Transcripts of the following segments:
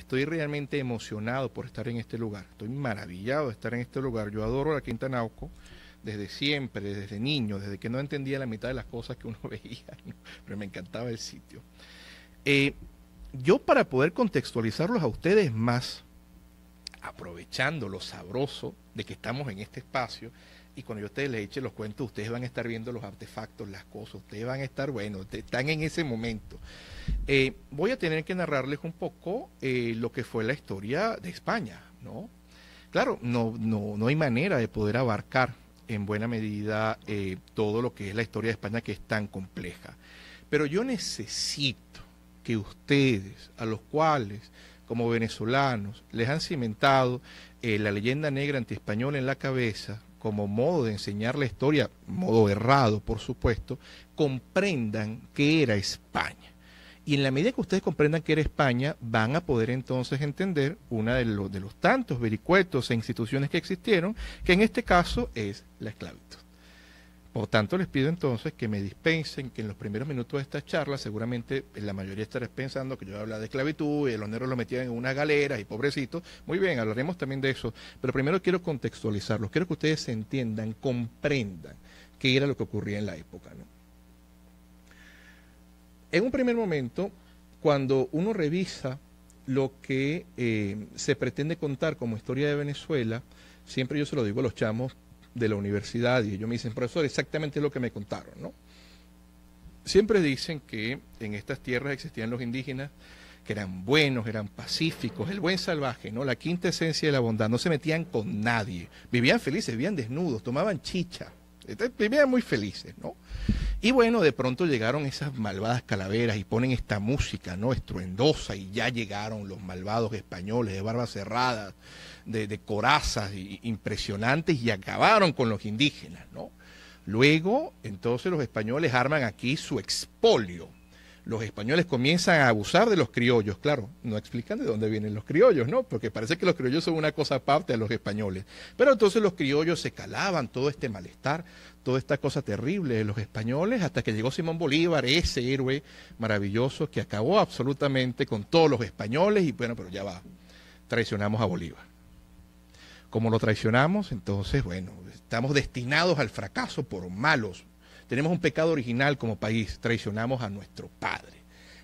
estoy realmente emocionado por estar en este lugar. Estoy maravillado de estar en este lugar. Yo adoro la Quinta Nauco desde siempre, desde niño, desde que no entendía la mitad de las cosas que uno veía, ¿no? Pero me encantaba el sitio. Yo para poder contextualizarlos a ustedes más, aprovechando lo sabroso de que estamos en este espacio, y cuando yo a ustedes les eche los cuentos, ustedes van a estar viendo los artefactos, las cosas, ustedes van a estar, bueno, están en ese momento. Voy a tener que narrarles un poco lo que fue la historia de España, ¿no? Claro, no hay manera de poder abarcar en buena medida todo lo que es la historia de España, que es tan compleja. Pero yo necesito que ustedes, a los cuales como venezolanos les han cimentado la leyenda negra antiespañola en la cabeza, como modo de enseñar la historia, modo errado, por supuesto, comprendan qué era España. Y en la medida que ustedes comprendan qué era España, van a poder entonces entender una de los tantos vericuetos e instituciones que existieron, que en este caso es la esclavitud. Por tanto, les pido entonces que me dispensen que en los primeros minutos de esta charla, seguramente la mayoría estará pensando que yo voy a hablar de esclavitud y los negros lo metían en una galera y pobrecitos. Muy bien, hablaremos también de eso, pero primero quiero contextualizarlos, quiero que ustedes se entiendan, comprendan qué era lo que ocurría en la época, ¿no? En un primer momento, cuando uno revisa lo que se pretende contar como historia de Venezuela, siempre yo se lo digo a los chamos de la universidad y ellos me dicen, profesor, exactamente lo que me contaron, ¿no? Siempre dicen que en estas tierras existían los indígenas, que eran buenos, eran pacíficos, el buen salvaje, ¿no? La quinta esencia de la bondad, no se metían con nadie, vivían felices, vivían desnudos, tomaban chicha, vivían muy felices, ¿no? Y bueno, de pronto llegaron esas malvadas calaveras y ponen esta música, ¿no? Estruendosa, y ya llegaron los malvados españoles de barbas cerradas, de corazas impresionantes, y acabaron con los indígenas, ¿no? Luego, entonces los españoles arman aquí su expolio. Los españoles comienzan a abusar de los criollos, claro, no explican de dónde vienen los criollos, ¿no? Porque parece que los criollos son una cosa aparte de los españoles. Pero entonces los criollos se calaban todo este malestar, toda esta cosa terrible de los españoles, hasta que llegó Simón Bolívar, ese héroe maravilloso que acabó absolutamente con todos los españoles, y bueno, pero ya va, traicionamos a Bolívar. Como lo traicionamos, entonces, bueno, estamos destinados al fracaso por malos. Tenemos un pecado original como país, traicionamos a nuestro padre.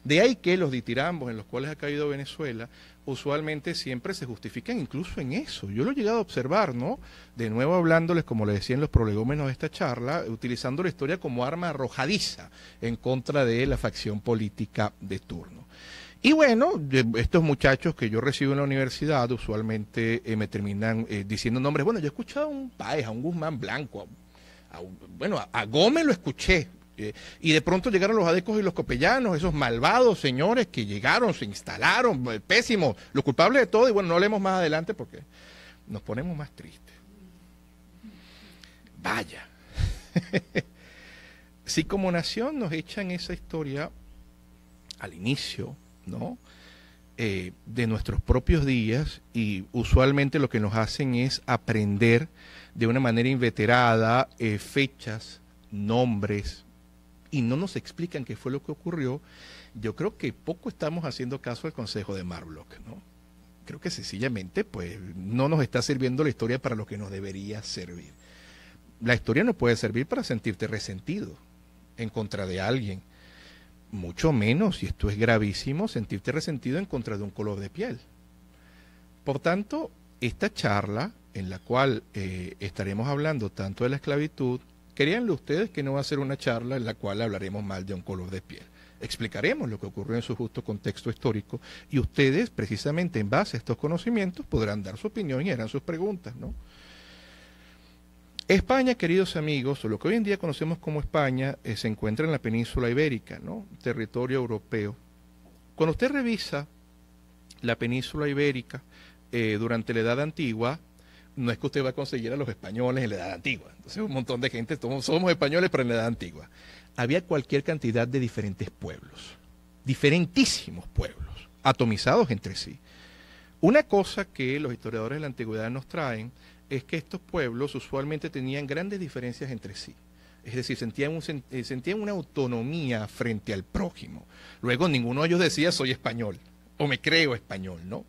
De ahí que los ditirambos en los cuales ha caído Venezuela, usualmente siempre se justifican incluso en eso. Yo lo he llegado a observar, ¿no? De nuevo hablándoles, como les decía en los prolegómenos de esta charla, utilizando la historia como arma arrojadiza en contra de la facción política de turno. Y bueno, estos muchachos que yo recibo en la universidad usualmente me terminan diciendo nombres. Bueno, yo he escuchado a un Páez, a un Guzmán Blanco, a Gómez lo escuché. Y de pronto llegaron los adecos y los copellanos, esos malvados señores que llegaron, se instalaron, pésimos, los culpables de todo. Y bueno, no leemos más adelante porque nos ponemos más tristes. Vaya. Si como nación nos echan esa historia al inicio, ¿no? De nuestros propios días, y usualmente lo que nos hacen es aprender de una manera inveterada fechas, nombres, y no nos explican qué fue lo que ocurrió. Yo creo que poco estamos haciendo caso al consejo de Marlock, ¿no? Creo que sencillamente pues no nos está sirviendo la historia para lo que nos debería servir. La historia no puede servir para sentirte resentido en contra de alguien, mucho menos, y esto es gravísimo, sentirte resentido en contra de un color de piel. Por tanto, esta charla, en la cual estaremos hablando tanto de la esclavitud, créanle ustedes que no va a ser una charla en la cual hablaremos mal de un color de piel. Explicaremos lo que ocurrió en su justo contexto histórico, y ustedes, precisamente en base a estos conocimientos, podrán dar su opinión y harán sus preguntas, ¿no? España, queridos amigos, o lo que hoy en día conocemos como España, se encuentra en la península ibérica, ¿no? Territorio europeo. Cuando usted revisa la península ibérica durante la Edad Antigua, no es que usted va a conseguir a los españoles en la Edad Antigua. Entonces un montón de gente, somos españoles, pero en la Edad Antigua. Había cualquier cantidad de diferentes pueblos, diferentísimos pueblos, atomizados entre sí. Una cosa que los historiadores de la antigüedad nos traen es que estos pueblos usualmente tenían grandes diferencias entre sí. Es decir, sentían una autonomía frente al prójimo. Luego ninguno de ellos decía soy español. o me creo español, ¿no?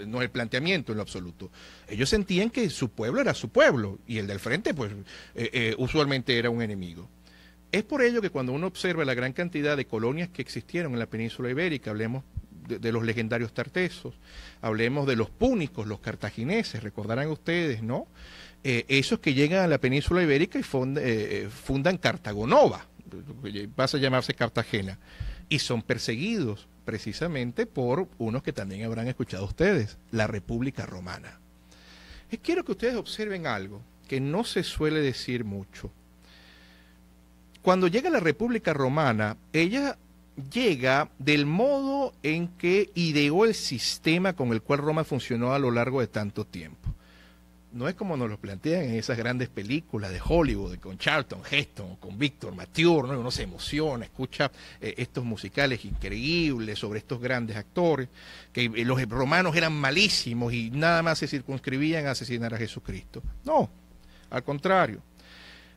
No es el planteamiento en lo absoluto. Ellos sentían que su pueblo era su pueblo y el del frente, pues, usualmente era un enemigo. Es por ello que cuando uno observa la gran cantidad de colonias que existieron en la península ibérica, hablemos de los legendarios tartesos, hablemos de los púnicos, los cartagineses, recordarán ustedes, ¿no? Esos que llegan a la península ibérica y fundan Cartagonova, pasa a llamarse Cartagena, y son perseguidos precisamente por unos que también habrán escuchado ustedes, la República Romana. Y quiero que ustedes observen algo que no se suele decir mucho. Cuando llega la República Romana, ella llega del modo en que ideó el sistema con el cual Roma funcionó a lo largo de tanto tiempo. No es como nos lo plantean en esas grandes películas de Hollywood, con Charlton Heston, con Victor Mature, ¿no? Uno se emociona, escucha estos musicales increíbles sobre estos grandes actores, que los romanos eran malísimos y nada más se circunscribían a asesinar a Jesucristo. No, al contrario.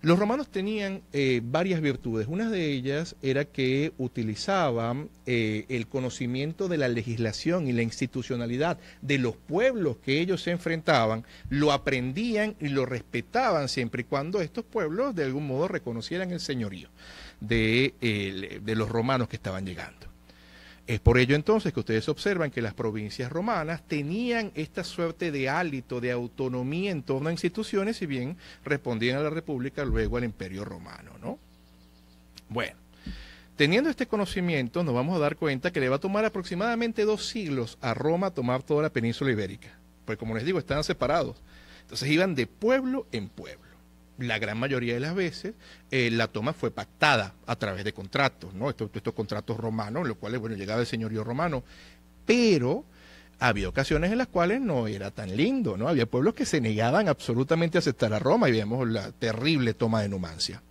Los romanos tenían varias virtudes. Una de ellas era que utilizaban el conocimiento de la legislación y la institucionalidad de los pueblos que ellos se enfrentaban, lo aprendían y lo respetaban siempre y cuando estos pueblos de algún modo reconocieran el señorío de los romanos que estaban llegando. Es por ello entonces que ustedes observan que las provincias romanas tenían esta suerte de hálito, de autonomía en torno a instituciones, si bien respondían a la República, luego al Imperio Romano, ¿no? Bueno, teniendo este conocimiento nos vamos a dar cuenta que le va a tomar aproximadamente 2 siglos a Roma tomar toda la península ibérica, pues como les digo, estaban separados, entonces iban de pueblo en pueblo. La gran mayoría de las veces la toma fue pactada a través de contratos, ¿no? Estos contratos romanos, en los cuales, bueno, llegaba el señorío romano, pero había ocasiones en las cuales no era tan lindo, ¿no? Había pueblos que se negaban absolutamente a aceptar a Roma y vemos la terrible toma de Numancia.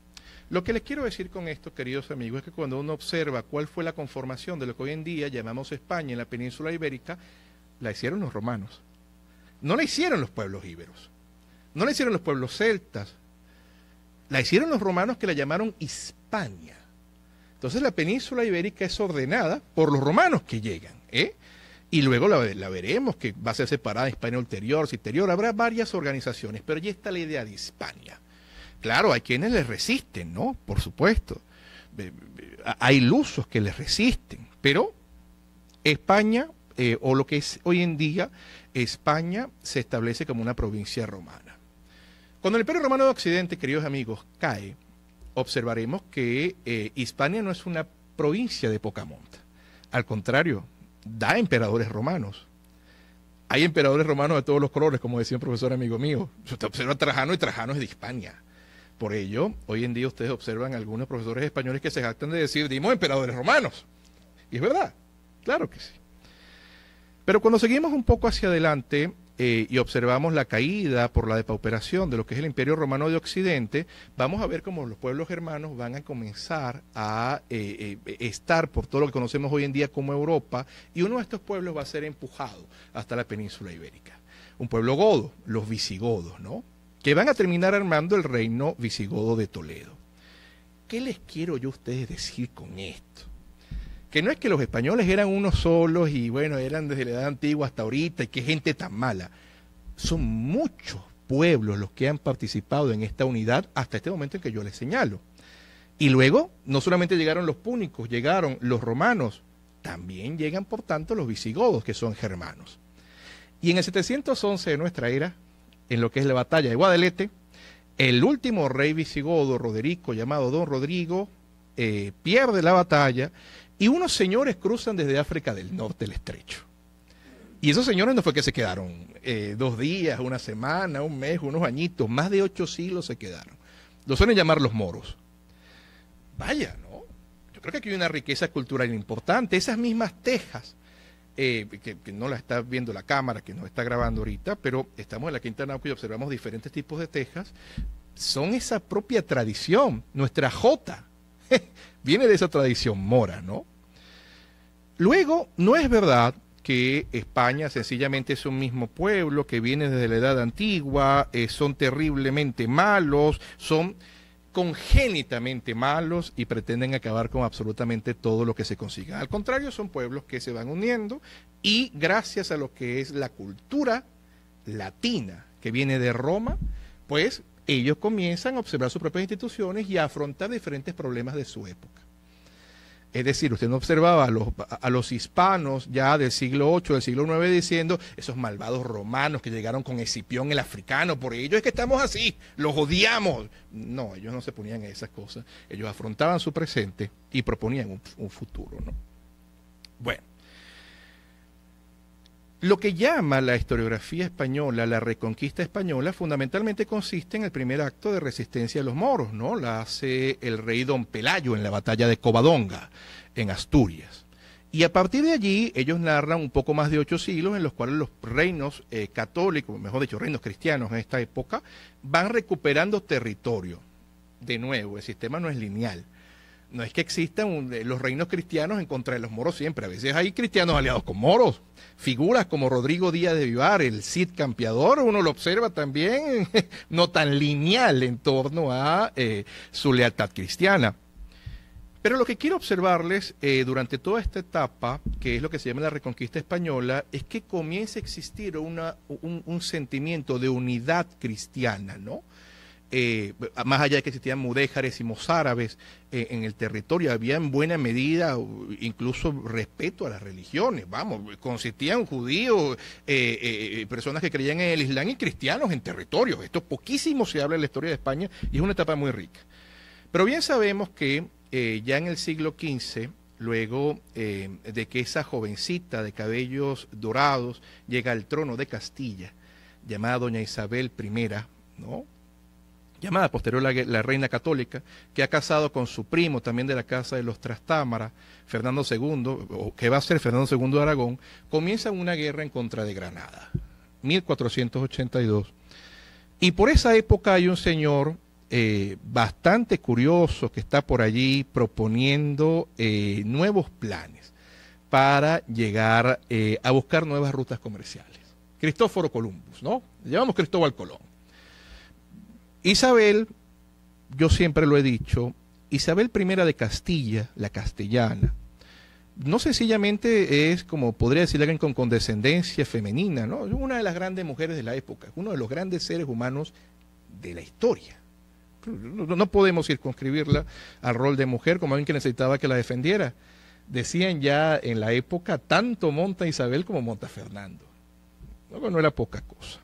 Lo que les quiero decir con esto, queridos amigos, es que cuando uno observa cuál fue la conformación de lo que hoy en día llamamos España en la península ibérica, la hicieron los romanos. No la hicieron los pueblos íberos, no la hicieron los pueblos celtas, la hicieron los romanos, que la llamaron Hispania. Entonces la península ibérica es ordenada por los romanos que llegan, y luego la veremos, que va a ser separada en Hispania ulterior, interior, habrá varias organizaciones, pero ya está la idea de Hispania. Claro, hay quienes les resisten, ¿no? Por supuesto. Hay lusos que les resisten, pero España, o lo que es hoy en día, España se establece como una provincia romana. Cuando el Imperio Romano de Occidente, queridos amigos, cae, observaremos que Hispania no es una provincia de poca monta. Al contrario, da emperadores romanos. Hay emperadores romanos de todos los colores, como decía un profesor amigo mío. Usted observa a Trajano y Trajano es de Hispania. Por ello, hoy en día ustedes observan algunos profesores españoles que se jactan de decir, dimos emperadores romanos. Y es verdad, claro que sí. Pero cuando seguimos un poco hacia adelante y observamos la caída por la depauperación de lo que es el Imperio Romano de Occidente, vamos a ver cómo los pueblos germanos van a comenzar a estar por todo lo que conocemos hoy en día como Europa, y uno de estos pueblos va a ser empujado hasta la península ibérica. Un pueblo godo, los visigodos, ¿no? Que van a terminar armando el reino visigodo de Toledo. ¿Qué les quiero yo a ustedes decir con esto? Que no es que los españoles eran unos solos y bueno, eran desde la edad antigua hasta ahorita y qué gente tan mala. Son muchos pueblos los que han participado en esta unidad hasta este momento en que yo les señalo. Y luego, no solamente llegaron los púnicos, llegaron los romanos, también llegan por tanto los visigodos, que son germanos. Y en el 711 de nuestra era, en lo que es la batalla de Guadalete, el último rey visigodo, Roderico, llamado Don Rodrigo, pierde la batalla, y unos señores cruzan desde África del Norte el estrecho. Y esos señores no fue que se quedaron 2 días, 1 semana, 1 mes, unos añitos, más de 8 siglos se quedaron. Los suelen llamar los moros. Vaya, ¿no? Yo creo que aquí hay una riqueza cultural importante. Esas mismas tejas, que no la está viendo la cámara, que nos está grabando ahorita, pero estamos en la Quinta Nauco y observamos diferentes tipos de tejas, son esa propia tradición. Nuestra jota viene de esa tradición mora, ¿no? Luego, no es verdad que España sencillamente es un mismo pueblo que viene desde la edad antigua, son terriblemente malos, son congénitamente malos y pretenden acabar con absolutamente todo lo que se consiga. Al contrario, son pueblos que se van uniendo y gracias a lo que es la cultura latina que viene de Roma, pues ellos comienzan a observar sus propias instituciones y a afrontar diferentes problemas de su época. Es decir, usted no observaba a los hispanos ya del siglo VIII, del siglo IX diciendo esos malvados romanos que llegaron con Escipión el africano, por ello es que estamos así, los odiamos. No, ellos no se ponían en esas cosas, ellos afrontaban su presente y proponían un futuro, ¿no? Bueno, lo que llama la historiografía española la reconquista española fundamentalmente consiste en el primer acto de resistencia de los moros, ¿no? La hace el rey Don Pelayo en la batalla de Covadonga, en Asturias. Y a partir de allí ellos narran un poco más de 8 siglos en los cuales los reinos católicos, mejor dicho, reinos cristianos en esta época, van recuperando territorio. De nuevo, el sistema no es lineal. No es que existan los reinos cristianos en contra de los moros siempre. A veces hay cristianos aliados con moros. Figuras como Rodrigo Díaz de Vivar, el Cid Campeador, uno lo observa también no tan lineal en torno a su lealtad cristiana. Pero lo que quiero observarles durante toda esta etapa, que es lo que se llama la Reconquista Española, es que comienza a existir un sentimiento de unidad cristiana, ¿no? Más allá de que existían mudéjares y mozárabes en el territorio, había en buena medida incluso respeto a las religiones, vamos, consistían judíos, personas que creían en el Islam y cristianos en territorios. Esto poquísimo se habla en la historia de España y es una etapa muy rica. Pero bien sabemos que ya en el siglo XV, luego de que esa jovencita de cabellos dorados llega al trono de Castilla, llamada doña Isabel I, ¿no? Llamada posterior la reina católica, que ha casado con su primo también de la casa de los Trastámara, Fernando II, o que va a ser Fernando II de Aragón, comienzan una guerra en contra de Granada, 1482. Y por esa época hay un señor bastante curioso que está por allí proponiendo nuevos planes para llegar a buscar nuevas rutas comerciales. Cristóforo Columbus, ¿no? Le llamamos Cristóbal Colón. Isabel, yo siempre lo he dicho, Isabel I de Castilla, la castellana, no sencillamente es, como podría decir alguien con condescendencia femenina, ¿no? Es una de las grandes mujeres de la época, uno de los grandes seres humanos de la historia. No podemos circunscribirla al rol de mujer como alguien que necesitaba que la defendiera. Decían ya en la época, tanto monta Isabel como monta Fernando. No era poca cosa.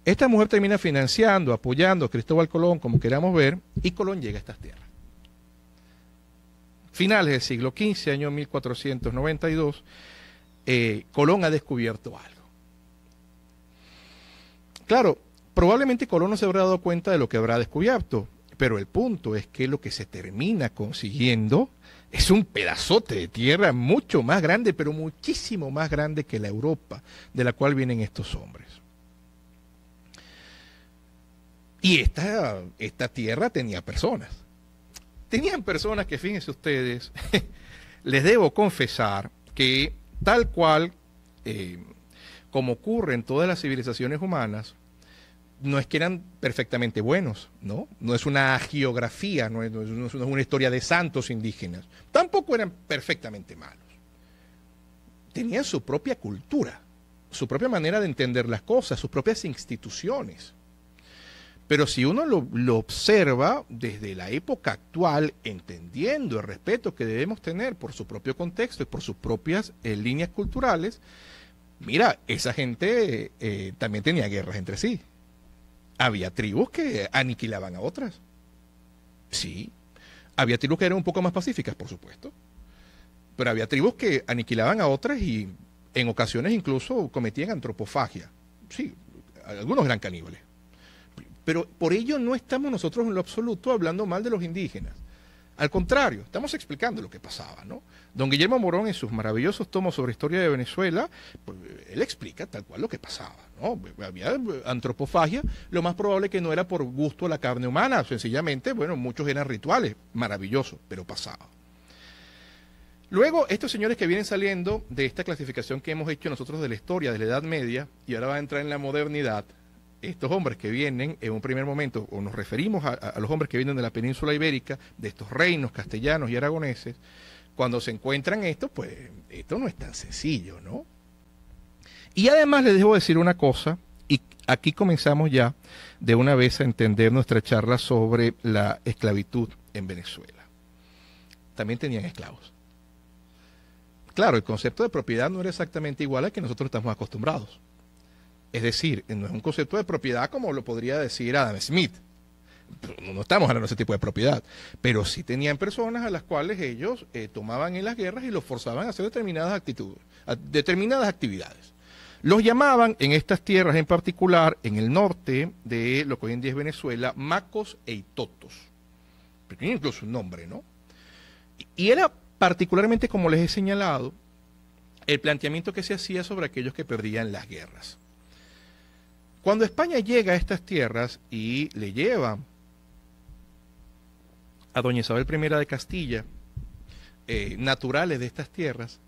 Esta mujer termina financiando, apoyando a Cristóbal Colón, como queramos ver, y Colón llega a estas tierras. Finales del siglo XV, año 1492, Colón ha descubierto algo. Claro, probablemente Colón no se habrá dado cuenta de lo que habrá descubierto, pero el punto es que lo que se termina consiguiendo es un pedazote de tierra mucho más grande, pero muchísimo más grande que la Europa de la cual vienen estos hombres. Y esta tierra tenía personas. Tenían personas que, fíjense ustedes, les debo confesar que tal cual, como ocurre en todas las civilizaciones humanas, no es que eran perfectamente buenos, ¿no? No es una hagiografía, no es una historia de santos indígenas. Tampoco eran perfectamente malos. Tenían su propia cultura, su propia manera de entender las cosas, sus propias instituciones. Pero si uno lo observa desde la época actual, entendiendo el respeto que debemos tener por su propio contexto y por sus propias líneas culturales, mira, esa gente también tenía guerras entre sí. Había tribus que aniquilaban a otras. Sí. Había tribus que eran un poco más pacíficas, por supuesto. Pero había tribus que aniquilaban a otras y en ocasiones incluso cometían antropofagia. Sí, algunos eran caníbales. Pero por ello no estamos nosotros en lo absoluto hablando mal de los indígenas. Al contrario, estamos explicando lo que pasaba, ¿no? Don Guillermo Morón, en sus maravillosos tomos sobre historia de Venezuela, pues, él explica tal cual lo que pasaba, ¿no? Había antropofagia, lo más probable que no era por gusto a la carne humana, sencillamente, bueno, muchos eran rituales, maravilloso, pero pasaba. Luego, estos señores que vienen saliendo de esta clasificación que hemos hecho nosotros de la historia, de la Edad Media, y ahora va a entrar en la modernidad, estos hombres que vienen en un primer momento, o nos referimos a los hombres que vienen de la península ibérica, de estos reinos castellanos y aragoneses, cuando se encuentran esto, pues esto no es tan sencillo, ¿no? Y además les debo decir una cosa, y aquí comenzamos ya de una vez a entender nuestra charla sobre la esclavitud en Venezuela. También tenían esclavos. Claro, el concepto de propiedad no era exactamente igual al que nosotros estamos acostumbrados. Es decir, no es un concepto de propiedad como lo podría decir Adam Smith. No estamos hablando de ese tipo de propiedad, pero sí tenían personas a las cuales ellos tomaban en las guerras y los forzaban a hacer determinadas actividades. Los llamaban en estas tierras en particular, en el norte de lo que hoy en día es Venezuela, macos e itotos. Pero tiene incluso un nombre, ¿no? Y era particularmente, como les he señalado, el planteamiento que se hacía sobre aquellos que perdían las guerras. Cuando España llega a estas tierras y le lleva a doña Isabel I de Castilla naturales de estas tierras,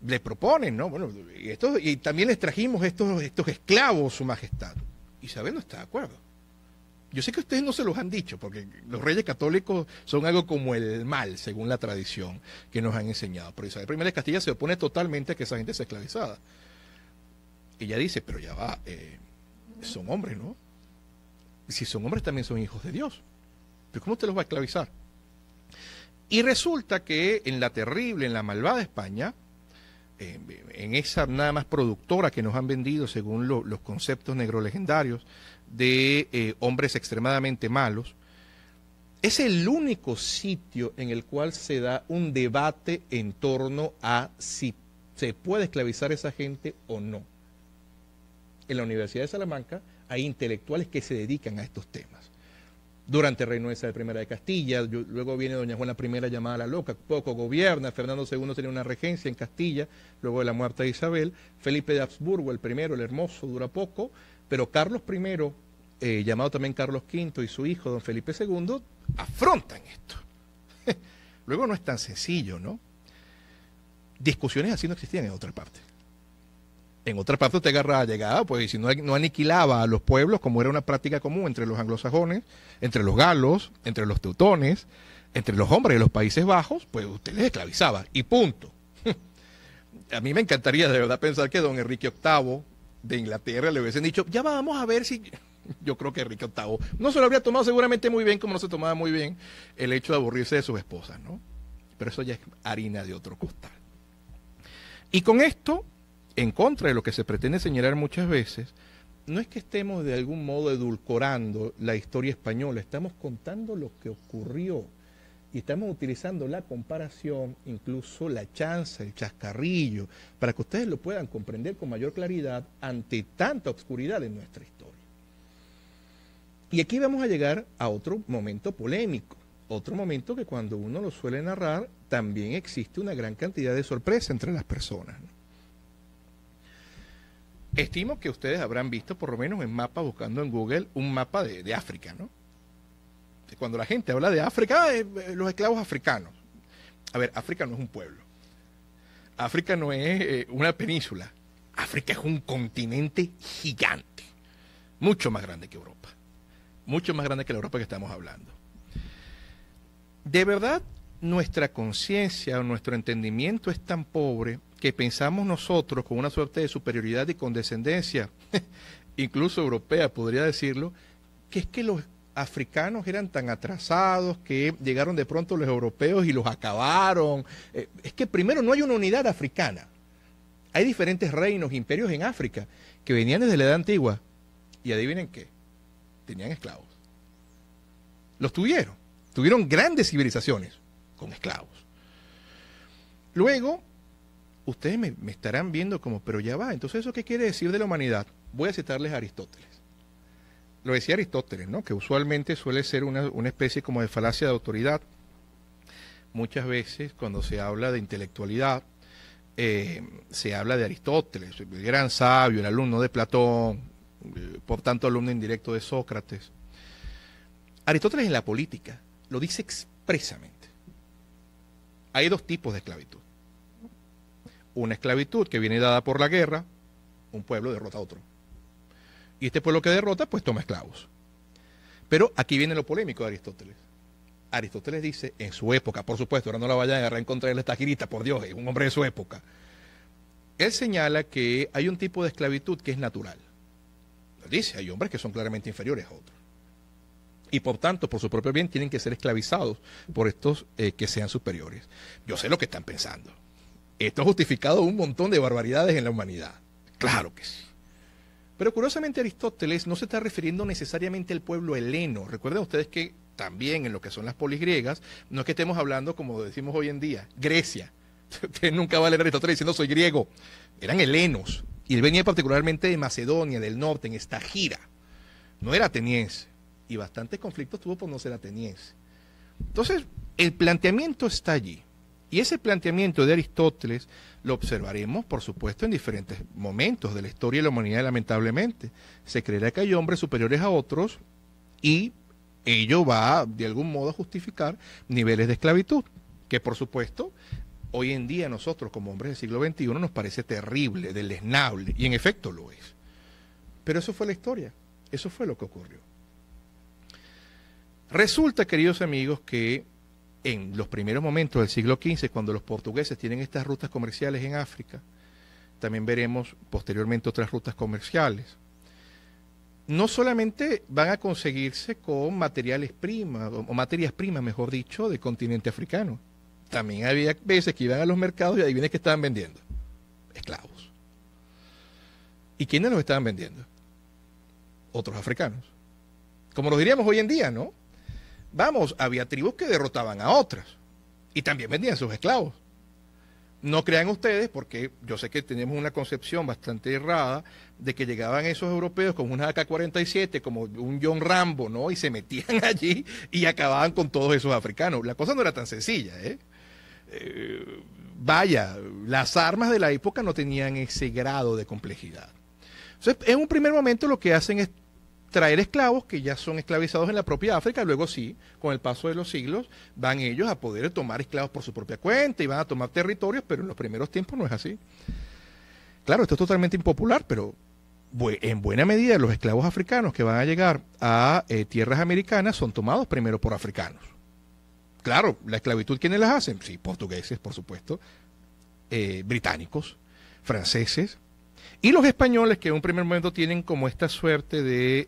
le proponen, ¿no? Bueno, y también les trajimos estos esclavos, su majestad. Isabel no está de acuerdo. Yo sé que ustedes no se los han dicho, porque los reyes católicos son algo como el mal, según la tradición que nos han enseñado. Pero Isabel I de Castilla se opone totalmente a que esa gente sea esclavizada. Ella dice, pero ya va, son hombres, ¿no? Si son hombres también son hijos de Dios. ¿Pero cómo te los va a esclavizar? Y resulta que en la malvada España, en esa nada más productora que nos han vendido según los conceptos negrolegendarios de hombres extremadamente malos, es el único sitio en el cual se da un debate en torno a si se puede esclavizar a esa gente o no. En la Universidad de Salamanca hay intelectuales que se dedican a estos temas. Durante el reino de Isabel I de Castilla, luego viene doña Juana I llamada la loca, poco gobierna, Fernando II tenía una regencia en Castilla, luego de la muerte de Isabel, Felipe de Habsburgo, el primero, el hermoso, dura poco, pero Carlos I, llamado también Carlos V, y su hijo, don Felipe II, afrontan esto. Luego no es tan sencillo, ¿no? Discusiones así no existían en otra parte. En otra parte usted llegaba, pues si no aniquilaba a los pueblos, como era una práctica común entre los anglosajones, entre los galos, entre los teutones, entre los hombres de los Países Bajos, pues usted les esclavizaba, y punto. A mí me encantaría de verdad pensar que don Enrique VIII de Inglaterra le hubiesen dicho, ya vamos a ver si... Yo creo que Enrique VIII no se lo habría tomado seguramente muy bien, como no se tomaba muy bien el hecho de aburrirse de sus esposas, ¿no? Pero eso ya es harina de otro costal. Y con esto, en contra de lo que se pretende señalar muchas veces, no es que estemos de algún modo edulcorando la historia española, estamos contando lo que ocurrió y estamos utilizando la comparación, incluso la chanza, el chascarrillo, para que ustedes lo puedan comprender con mayor claridad ante tanta obscuridad en nuestra historia. Y aquí vamos a llegar a otro momento polémico, otro momento que cuando uno lo suele narrar también existe una gran cantidad de sorpresa entre las personas, ¿no? Estimo que ustedes habrán visto, por lo menos en mapas, buscando en Google, un mapa de África, ¿no? Cuando la gente habla de África, los esclavos africanos. A ver, África no es un pueblo. África no es una península. África es un continente gigante, mucho más grande que Europa. Mucho más grande que la Europa que estamos hablando. De verdad, nuestra conciencia o nuestro entendimiento es tan pobre que pensamos nosotros con una suerte de superioridad y condescendencia, incluso europea podría decirlo, que es que los africanos eran tan atrasados que llegaron de pronto los europeos y los acabaron. Es que primero no hay una unidad africana. Hay diferentes reinos, imperios en África que venían desde la Edad Antigua y adivinen qué, tenían esclavos. Los tuvieron grandes civilizaciones con esclavos. Luego, ustedes me estarán viendo como, pero ya va, entonces ¿eso qué quiere decir de la humanidad? Voy a citarles a Aristóteles. Lo decía Aristóteles, ¿no? Que usualmente suele ser una especie como de falacia de autoridad. Muchas veces cuando se habla de intelectualidad, se habla de Aristóteles, el gran sabio, el alumno de Platón, por tanto alumno indirecto de Sócrates. Aristóteles en la política lo dice expresamente. Hay dos tipos de esclavitud. Una esclavitud que viene dada por la guerra, un pueblo derrota a otro. Y este pueblo que derrota, pues toma esclavos. Pero aquí viene lo polémico de Aristóteles. Aristóteles dice, en su época, por supuesto, ahora no la vayan a agarrar en contra de esta girita, por Dios, es un hombre de su época. Él señala que hay un tipo de esclavitud que es natural. Él dice, hay hombres que son claramente inferiores a otros. Y por tanto, por su propio bien, tienen que ser esclavizados por estos que sean superiores. Yo sé lo que están pensando. Esto ha justificado un montón de barbaridades en la humanidad. Claro que sí. Pero curiosamente Aristóteles no se está refiriendo necesariamente al pueblo heleno. Recuerden ustedes que también en lo que son las polis griegas, no es que estemos hablando como decimos hoy en día, Grecia. Usted nunca va a leer a Aristóteles diciendo soy griego. Eran helenos. Y él venía particularmente de Macedonia, del norte, en esta gira. No era ateniense. Y bastantes conflictos tuvo por no ser ateniense. Entonces, el planteamiento está allí. Y ese planteamiento de Aristóteles lo observaremos, por supuesto, en diferentes momentos de la historia de la humanidad, lamentablemente. Se creerá que hay hombres superiores a otros y ello va, de algún modo, a justificar niveles de esclavitud, que, por supuesto, hoy en día nosotros, como hombres del siglo XXI, nos parece terrible, deleznable, y en efecto lo es. Pero eso fue la historia, eso fue lo que ocurrió. Resulta, queridos amigos, que en los primeros momentos del siglo XV, cuando los portugueses tienen estas rutas comerciales en África, también veremos posteriormente otras rutas comerciales, no solamente van a conseguirse con materiales primas, o materias primas, mejor dicho, del continente africano. También había veces que iban a los mercados y adivinen qué estaban vendiendo. Esclavos. ¿Y quiénes los estaban vendiendo? Otros africanos. Como lo diríamos hoy en día, ¿no? Vamos, había tribus que derrotaban a otras y también vendían sus esclavos. No crean ustedes, porque yo sé que tenemos una concepción bastante errada de que llegaban esos europeos con una AK-47, como un John Rambo, ¿no? Y se metían allí y acababan con todos esos africanos. La cosa no era tan sencilla, ¿eh? Vaya, las armas de la época no tenían ese grado de complejidad. Entonces, en un primer momento lo que hacen es traer esclavos que ya son esclavizados en la propia África, luego sí, con el paso de los siglos, van ellos a poder tomar esclavos por su propia cuenta y van a tomar territorios, pero en los primeros tiempos no es así. Claro, esto es totalmente impopular, pero en buena medida los esclavos africanos que van a llegar a tierras americanas son tomados primero por africanos. Claro, la esclavitud, ¿quiénes las hacen? Sí, portugueses, por supuesto, británicos, franceses, y los españoles que en un primer momento tienen como esta suerte de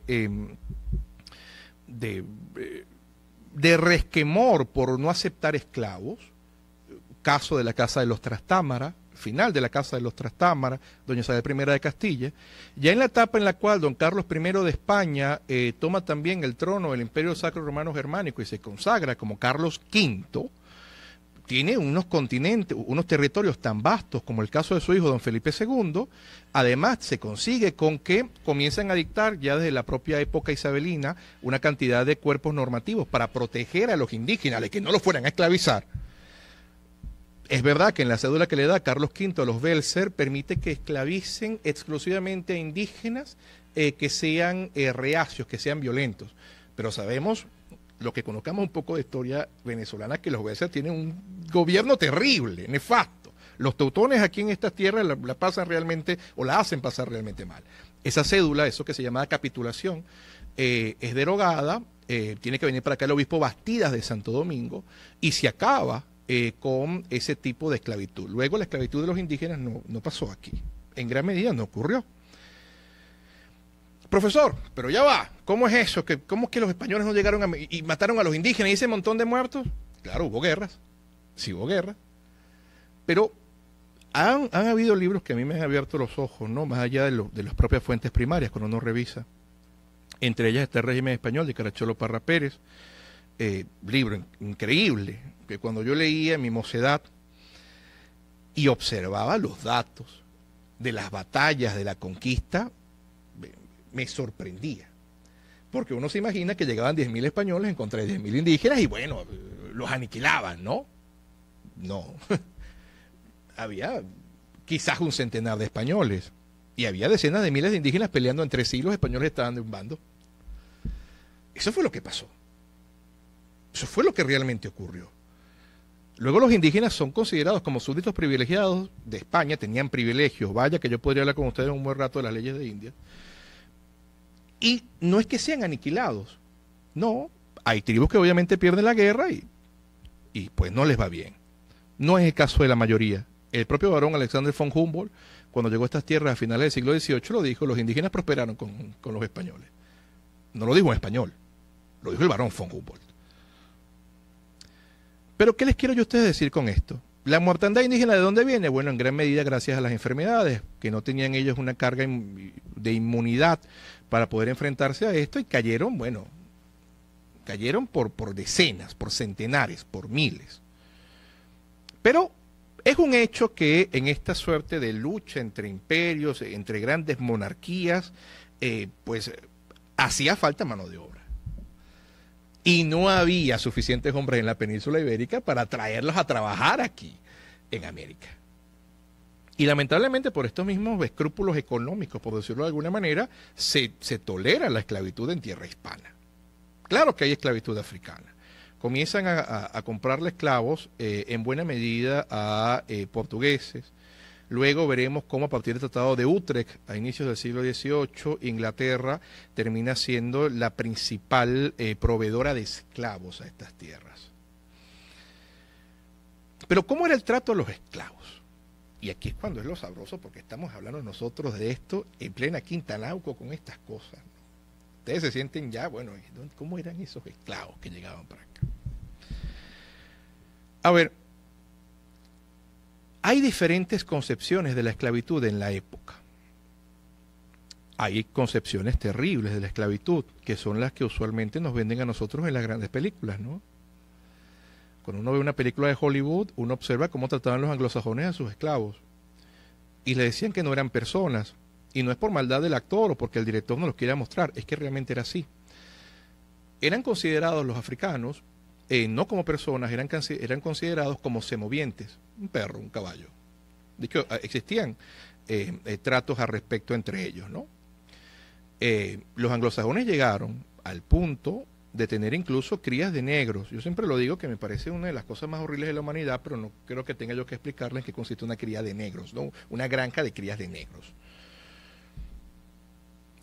resquemor por no aceptar esclavos, caso de la Casa de los Trastámara, final de la Casa de los Trastámara, doña Isabel I de Castilla, ya en la etapa en la cual don Carlos I de España toma también el trono del Imperio Sacro Romano Germánico y se consagra como Carlos V, tiene unos continentes, unos territorios tan vastos como el caso de su hijo don Felipe II, además se consigue con que comienzan a dictar ya desde la propia época isabelina una cantidad de cuerpos normativos para proteger a los indígenas, de que no los fueran a esclavizar. Es verdad que en la cédula que le da Carlos V a los Belser permite que esclavicen exclusivamente a indígenas que sean reacios, que sean violentos, pero sabemos, lo que conozcamos un poco de historia venezolana, que los Belser tienen un gobierno terrible, nefasto. Los teutones aquí en estas tierras la pasan realmente, o la hacen pasar realmente mal. Esa cédula, eso que se llama capitulación, es derogada, tiene que venir para acá el obispo Bastidas de Santo Domingo, y se acaba con ese tipo de esclavitud. Luego la esclavitud de los indígenas no pasó aquí, en gran medida no ocurrió. Profesor, pero ya va, ¿cómo es eso? ¿Cómo es que los españoles no llegaron y mataron a los indígenas y ese montón de muertos? Claro, hubo guerras, sí hubo guerras, pero han habido libros que a mí me han abierto los ojos, ¿no? Más allá de las propias fuentes primarias, cuando uno revisa. Entre ellas está El régimen español de Caracciolo Parra Pérez, libro increíble, que cuando yo leía en mi mocedad y observaba los datos de las batallas de la conquista, me sorprendía, porque uno se imagina que llegaban 10.000 españoles en contra de 10.000 indígenas y bueno, los aniquilaban, ¿no? No, había quizás un centenar de españoles y había decenas de miles de indígenas peleando entre sí, los españoles estaban de un bando. Eso fue lo que pasó, eso fue lo que realmente ocurrió. Luego los indígenas son considerados como súbditos privilegiados de España, tenían privilegios, vaya que yo podría hablar con ustedes un buen rato de las leyes de India. Y no es que sean aniquilados, no, hay tribus que obviamente pierden la guerra y pues no les va bien. No es el caso de la mayoría. El propio barón Alexander von Humboldt, cuando llegó a estas tierras a finales del siglo XVIII, lo dijo, los indígenas prosperaron con los españoles. No lo dijo en español, lo dijo el barón von Humboldt. Pero ¿qué les quiero yo a ustedes decir con esto? ¿La mortandad indígena de dónde viene? Bueno, en gran medida gracias a las enfermedades, que no tenían ellos una carga de inmunidad para poder enfrentarse a esto y cayeron, bueno, cayeron por decenas, por centenares, por miles. Pero es un hecho que en esta suerte de lucha entre imperios, entre grandes monarquías, pues hacía falta mano de obra. Y no había suficientes hombres en la península ibérica para traerlos a trabajar aquí, en América. Y lamentablemente por estos mismos escrúpulos económicos, por decirlo de alguna manera, se tolera la esclavitud en tierra hispana. Claro que hay esclavitud africana. Comienzan a comprarle esclavos en buena medida a portugueses. Luego veremos cómo a partir del Tratado de Utrecht, a inicios del siglo XVIII, Inglaterra termina siendo la principal proveedora de esclavos a estas tierras. Pero ¿cómo era el trato a los esclavos? Y aquí es cuando es lo sabroso, porque estamos hablando nosotros de esto en plena Quintanauco con estas cosas, ¿no? Ustedes se sienten ya, bueno, ¿cómo eran esos esclavos que llegaban para acá? A ver, hay diferentes concepciones de la esclavitud en la época. Hay concepciones terribles de la esclavitud, que son las que usualmente nos venden a nosotros en las grandes películas, ¿no? Cuando uno ve una película de Hollywood, uno observa cómo trataban los anglosajones a sus esclavos. Y le decían que no eran personas. Y no es por maldad del actor o porque el director no los quiera mostrar, es que realmente era así. Eran considerados los africanos, no como personas, eran considerados como semovientes, un perro, un caballo. De hecho, existían tratos al respecto entre ellos, ¿no? Los anglosajones llegaron al punto de tener incluso crías de negros. Yo siempre lo digo que me parece una de las cosas más horribles de la humanidad, pero no creo que tenga yo que explicarles en qué consiste una cría de negros, ¿no? Una granja de crías de negros.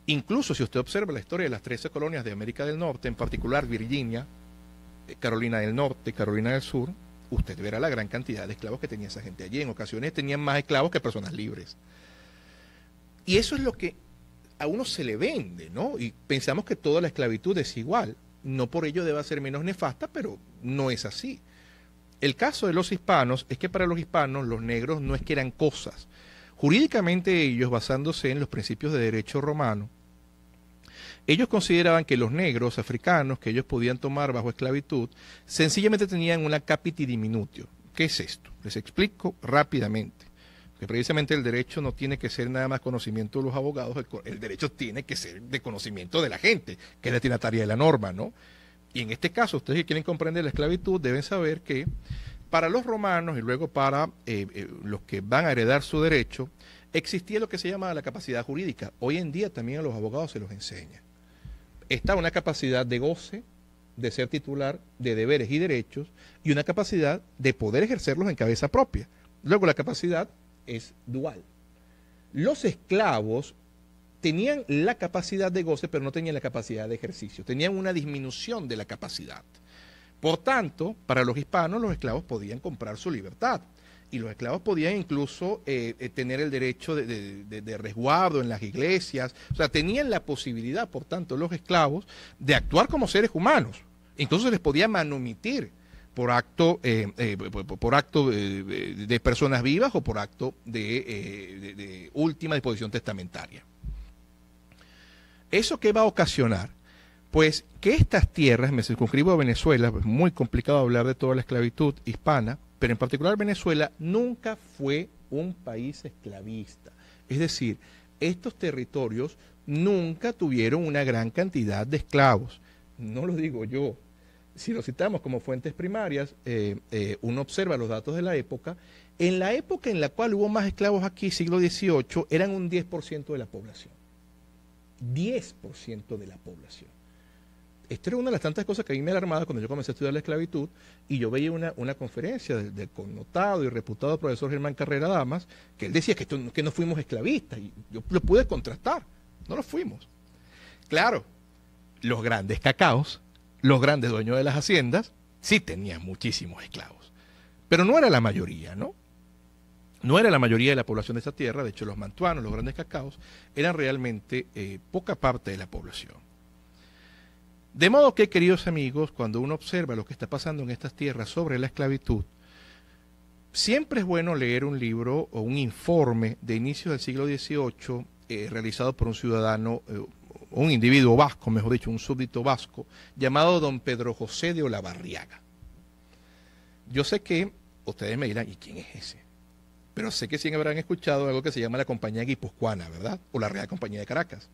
Incluso si usted observa la historia de las 13 colonias de América del Norte, en particular Virginia, Carolina del Norte, Carolina del Sur, usted verá la gran cantidad de esclavos que tenía esa gente allí. En ocasiones tenían más esclavos que personas libres. Y eso es lo que a uno se le vende, ¿no? Y pensamos que toda la esclavitud es igual. No por ello deba ser menos nefasta, pero no es así. El caso de los hispanos es que para los hispanos los negros no es que eran cosas. Jurídicamente ellos, basándose en los principios de derecho romano, ellos consideraban que los negros africanos que ellos podían tomar bajo esclavitud sencillamente tenían una capiti diminutio. ¿Qué es esto? Les explico rápidamente. Que precisamente el derecho no tiene que ser nada más conocimiento de los abogados, el derecho tiene que ser de conocimiento de la gente, que es destinataria de la norma, ¿no? Y en este caso, ustedes que quieren comprender la esclavitud deben saber que para los romanos y luego para los que van a heredar su derecho, existía lo que se llama la capacidad jurídica. Hoy en día también a los abogados se los enseña. Está una capacidad de goce, de ser titular de deberes y derechos, y una capacidad de poder ejercerlos en cabeza propia. Luego la capacidad es dual. Los esclavos tenían la capacidad de goce, pero no tenían la capacidad de ejercicio. Tenían una disminución de la capacidad. Por tanto, para los hispanos, los esclavos podían comprar su libertad. Y los esclavos podían incluso tener el derecho de resguardo en las iglesias. O sea, tenían la posibilidad, por tanto, los esclavos, de actuar como seres humanos. Incluso se les podía manumitir por acto de personas vivas o por acto de última disposición testamentaria. ¿Eso qué va a ocasionar? Pues que estas tierras, me circunscribo a Venezuela, es muy complicado hablar de toda la esclavitud hispana, pero en particular Venezuela nunca fue un país esclavista. Es decir, estos territorios nunca tuvieron una gran cantidad de esclavos. No lo digo yo. Si lo citamos como fuentes primarias, uno observa los datos de la época. En la época en la cual hubo más esclavos aquí, siglo XVIII, eran un 10% de la población. 10% de la población. Esto era una de las tantas cosas que a mí me alarmaba cuando yo comencé a estudiar la esclavitud y yo veía una conferencia del connotado y reputado profesor Germán Carrera Damas, que él decía que no fuimos esclavistas, y yo lo pude contrastar, no lo fuimos. Claro, los grandes cacaos, los grandes dueños de las haciendas, sí tenían muchísimos esclavos. Pero no era la mayoría, ¿no? No era la mayoría de la población de esta tierra. De hecho, los mantuanos, los grandes cacaos, eran realmente poca parte de la población. De modo que, queridos amigos, cuando uno observa lo que está pasando en estas tierras sobre la esclavitud, siempre es bueno leer un libro o un informe de inicios del siglo XVIII realizado por un ciudadano, un individuo vasco, mejor dicho, un súbdito vasco, llamado don Pedro José de Olavarriaga. Yo sé que ustedes me dirán, ¿y quién es ese? Pero sé que sí habrán escuchado algo que se llama la Compañía Guipuzcoana, ¿verdad? O la Real Compañía de Caracas.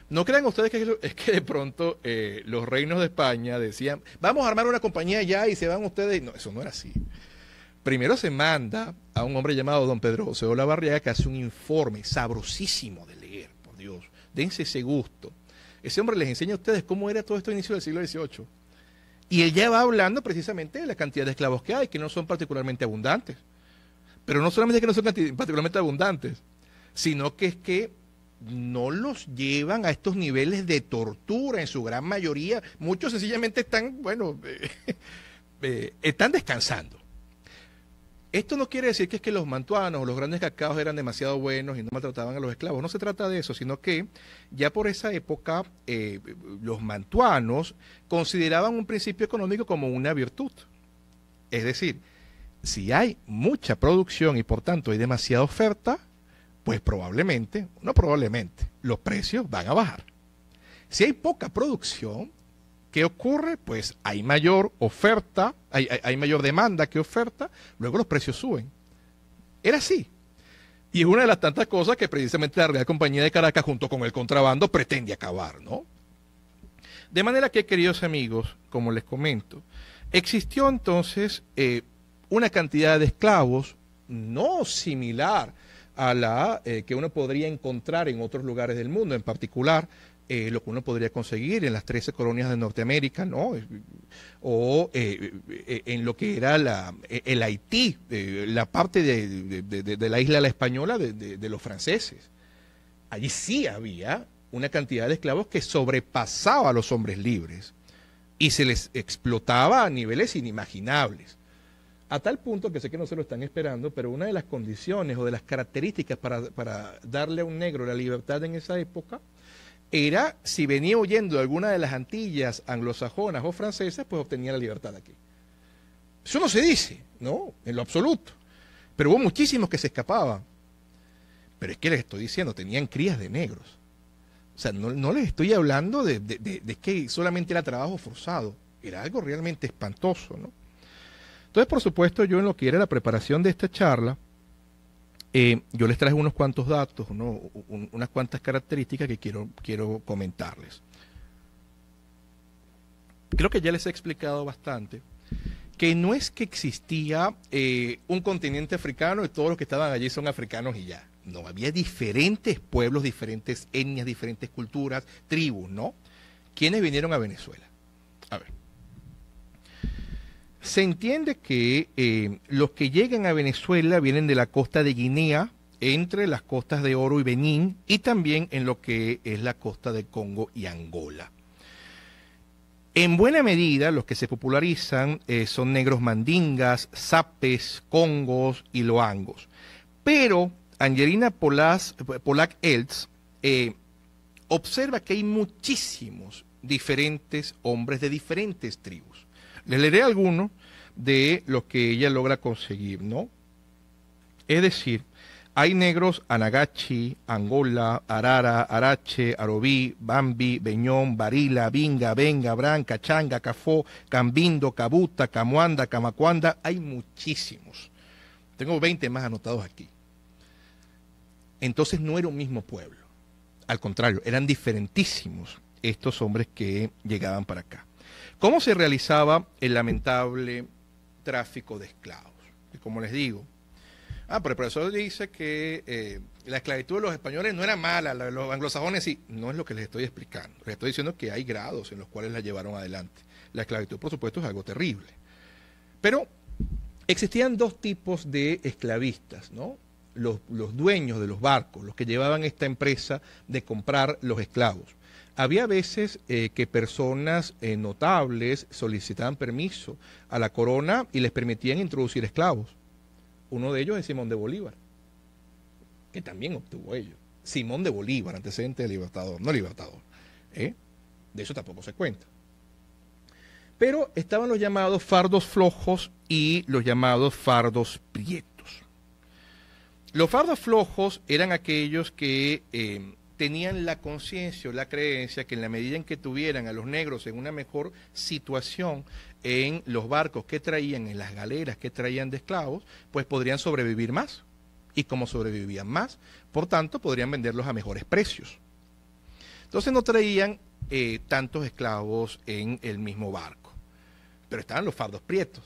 No crean ustedes que es que de pronto los reinos de España decían, vamos a armar una compañía ya y se van ustedes. No, eso no era así. Primero se manda a un hombre llamado don Pedro José de Olavarriaga que hace un informe sabrosísimo de leer, por Dios. Dense ese gusto. Ese hombre les enseña a ustedes cómo era todo esto a inicio del siglo XVIII. Y él ya va hablando precisamente de la cantidad de esclavos que hay, que no son particularmente abundantes. Pero no solamente que no son particularmente abundantes, sino que es que no los llevan a estos niveles de tortura en su gran mayoría. Muchos sencillamente están, bueno, están descansando. Esto no quiere decir que es que los mantuanos o los grandes cacaos eran demasiado buenos y no maltrataban a los esclavos. No se trata de eso, sino que ya por esa época los mantuanos consideraban un principio económico como una virtud. Es decir, si hay mucha producción y por tanto hay demasiada oferta, pues probablemente, no probablemente, los precios van a bajar. Si hay poca producción, ¿qué ocurre? Pues hay mayor oferta, hay mayor demanda que oferta, luego los precios suben. Era así. Y es una de las tantas cosas que precisamente la Real Compañía de Caracas, junto con el contrabando, pretende acabar, ¿no? De manera que, queridos amigos, como les comento, existió entonces una cantidad de esclavos no similar a la que uno podría encontrar en otros lugares del mundo, en particular lo que uno podría conseguir en las 13 colonias de Norteamérica, ¿no? O en lo que era el Haití, la parte de la isla de la Española de los franceses. Allí sí había una cantidad de esclavos que sobrepasaba a los hombres libres y se les explotaba a niveles inimaginables. A tal punto que sé que no se lo están esperando, pero una de las condiciones o de las características para darle a un negro la libertad en esa época era si venía huyendo de alguna de las Antillas anglosajonas o francesas, pues obtenía la libertad aquí. Eso no se dice, ¿no? En lo absoluto. Pero hubo muchísimos que se escapaban. Pero es que les estoy diciendo, tenían crías de negros. O sea, no les estoy hablando de que solamente era trabajo forzado. Era algo realmente espantoso, ¿no? Entonces, por supuesto, yo en lo que era la preparación de esta charla, yo les traje unos cuantos datos, ¿no? Unas cuantas características que quiero comentarles. Creo que ya les he explicado bastante que no es que existía un continente africano y todos los que estaban allí son africanos y ya. No, había diferentes pueblos, diferentes etnias, diferentes culturas, tribus, ¿no? ¿Quiénes vinieron a Venezuela? A ver. Se entiende que los que llegan a Venezuela vienen de la costa de Guinea, entre las costas de Oro y Benín, y también en lo que es la costa de Congo y Angola. En buena medida, los que se popularizan son negros mandingas, zapes, congos y loangos. Pero Angelina Pollack-Eltz observa que hay muchísimos diferentes hombres de diferentes tribus. Les leeré algunos de los que ella logra conseguir, ¿no? Es decir, hay negros Anagachi, Angola, Arara, Arache, Arobí, Bambi, Beñón, Barila, Binga, Benga, Branca, Changa, Cafó, Cambindo, Cabuta, Camuanda, Camacuanda. Hay muchísimos. Tengo 20 más anotados aquí. Entonces no era un mismo pueblo. Al contrario, eran diferentísimos estos hombres que llegaban para acá. ¿Cómo se realizaba el lamentable tráfico de esclavos? Y como les digo, pero el profesor dice que la esclavitud de los españoles no era mala, la de los anglosajones sí. No es lo que les estoy explicando. Les estoy diciendo que hay grados en los cuales la llevaron adelante. La esclavitud, por supuesto, es algo terrible. Pero existían dos tipos de esclavistas, ¿no? los dueños de los barcos, los que llevaban esta empresa de comprar los esclavos. Había veces que personas notables solicitaban permiso a la corona y les permitían introducir esclavos. Uno de ellos es Simón de Bolívar, que también obtuvo ello. Simón de Bolívar, antecedente de Libertador, no Libertador. De eso tampoco se cuenta. Pero estaban los llamados fardos flojos y los llamados fardos prietos. Los fardos flojos eran aquellos que tenían la conciencia o la creencia que en la medida en que tuvieran a los negros en una mejor situación en los barcos que traían, en las galeras que traían de esclavos, pues podrían sobrevivir más. Y como sobrevivían más, por tanto, podrían venderlos a mejores precios. Entonces no traían tantos esclavos en el mismo barco. Pero estaban los fardos prietos.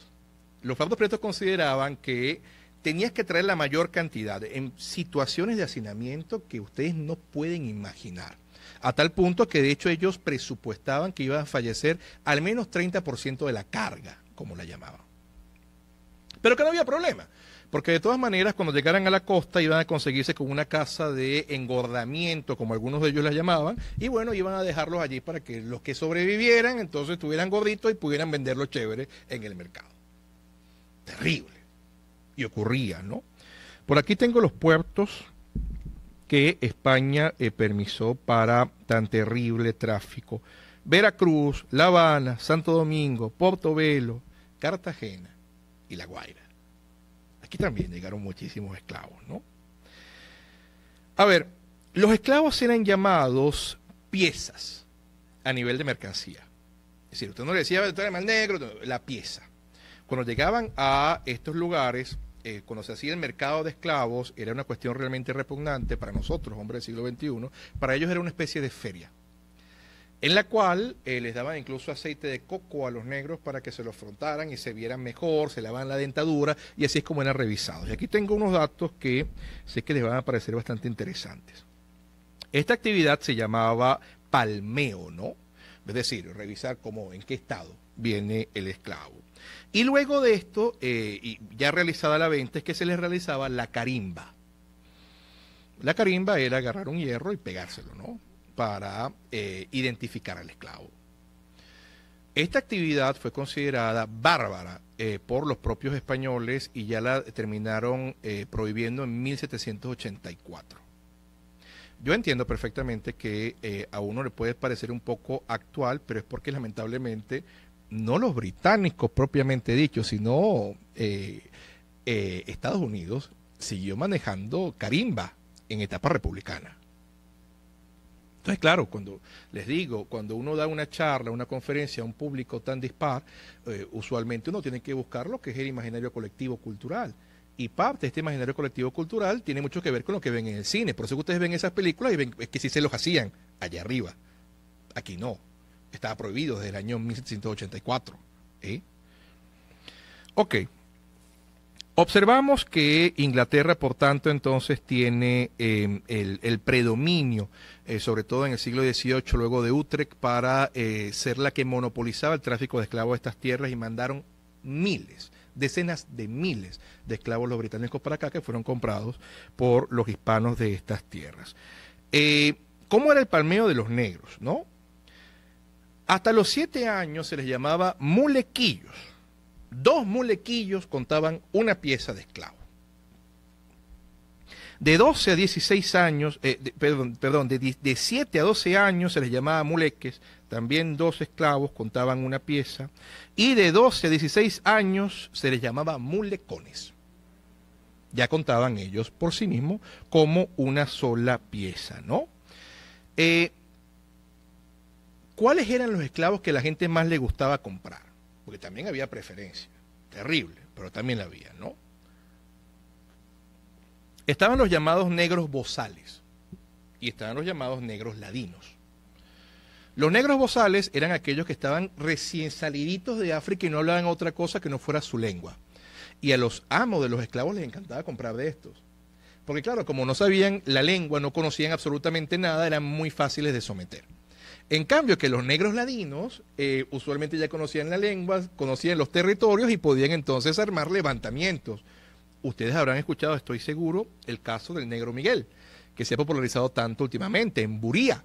Los fardos prietos consideraban que tenías que traer la mayor cantidad en situaciones de hacinamiento que ustedes no pueden imaginar. A tal punto que de hecho ellos presupuestaban que iban a fallecer al menos 30% de la carga, como la llamaban. Pero que no había problema, porque de todas maneras cuando llegaran a la costa iban a conseguirse con una casa de engordamiento, como algunos de ellos la llamaban, y bueno, iban a dejarlos allí para que los que sobrevivieran entonces estuvieran gorditos y pudieran venderlos chévere en el mercado. Terrible. Y ocurría, ¿no? Por aquí tengo los puertos que España permisó para tan terrible tráfico. Veracruz, La Habana, Santo Domingo, Portobelo, Cartagena y La Guaira. Aquí también llegaron muchísimos esclavos, ¿no? A ver, los esclavos eran llamados piezas a nivel de mercancía. Es decir, usted no le decía, tú eres más negro, la pieza. Cuando llegaban a estos lugares, cuando se hacía el mercado de esclavos, era una cuestión realmente repugnante para nosotros, hombres del siglo XXI. Para ellos era una especie de feria, en la cual les daban incluso aceite de coco a los negros para que se lo frotaran y se vieran mejor, se lavaban la dentadura, y así es como eran revisados. Y aquí tengo unos datos que sé que les van a parecer bastante interesantes. Esta actividad se llamaba palmeo, ¿no? Es decir, revisar cómo, en qué estado viene el esclavo. Y luego de esto, y ya realizada la venta, es que se les realizaba la carimba. La carimba era agarrar un hierro y pegárselo, ¿no? Para identificar al esclavo. Esta actividad fue considerada bárbara por los propios españoles y ya la terminaron prohibiendo en 1784. Yo entiendo perfectamente que a uno le puede parecer un poco actual, pero es porque lamentablemente no los británicos propiamente dicho, sino Estados Unidos siguió manejando carimba en etapa republicana. Entonces, claro, cuando les digo, cuando uno da una charla, una conferencia a un público tan dispar, usualmente uno tiene que buscar lo que es el imaginario colectivo cultural. Y parte de este imaginario colectivo cultural tiene mucho que ver con lo que ven en el cine. Por eso que ustedes ven esas películas y ven, es que sí se los hacían allá arriba. Aquí no. Estaba prohibido desde el año 1784. Ok. Observamos que Inglaterra, por tanto, entonces tiene el predominio, sobre todo en el siglo XVIII, luego de Utrecht, para ser la que monopolizaba el tráfico de esclavos de estas tierras y mandaron miles, decenas de miles de esclavos los británicos para acá que fueron comprados por los hispanos de estas tierras. ¿Cómo era el palmeo de los negros, no? Hasta los 7 años se les llamaba mulequillos. 2 mulequillos contaban una pieza de esclavo. De 12 a 16 años, de 7 a 12 años se les llamaba muleques, también 2 esclavos contaban una pieza, y de 12 a 16 años se les llamaba mulecones. Ya contaban ellos por sí mismos como una sola pieza, ¿no? ¿Cuáles eran los esclavos que a la gente más le gustaba comprar? Porque también había preferencia, terrible, pero también la había, ¿no? Estaban los llamados negros bozales y estaban los llamados negros ladinos. Los negros bozales eran aquellos que estaban recién saliditos de África y no hablaban otra cosa que no fuera su lengua. Y a los amos de los esclavos les encantaba comprar de estos. Porque claro, como no sabían la lengua, no conocían absolutamente nada, eran muy fáciles de someter. En cambio, que los negros ladinos usualmente ya conocían la lengua, conocían los territorios y podían entonces armar levantamientos Ustedes habrán escuchado, estoy seguro, el caso del negro Miguel, que se ha popularizado tanto últimamente en Buría.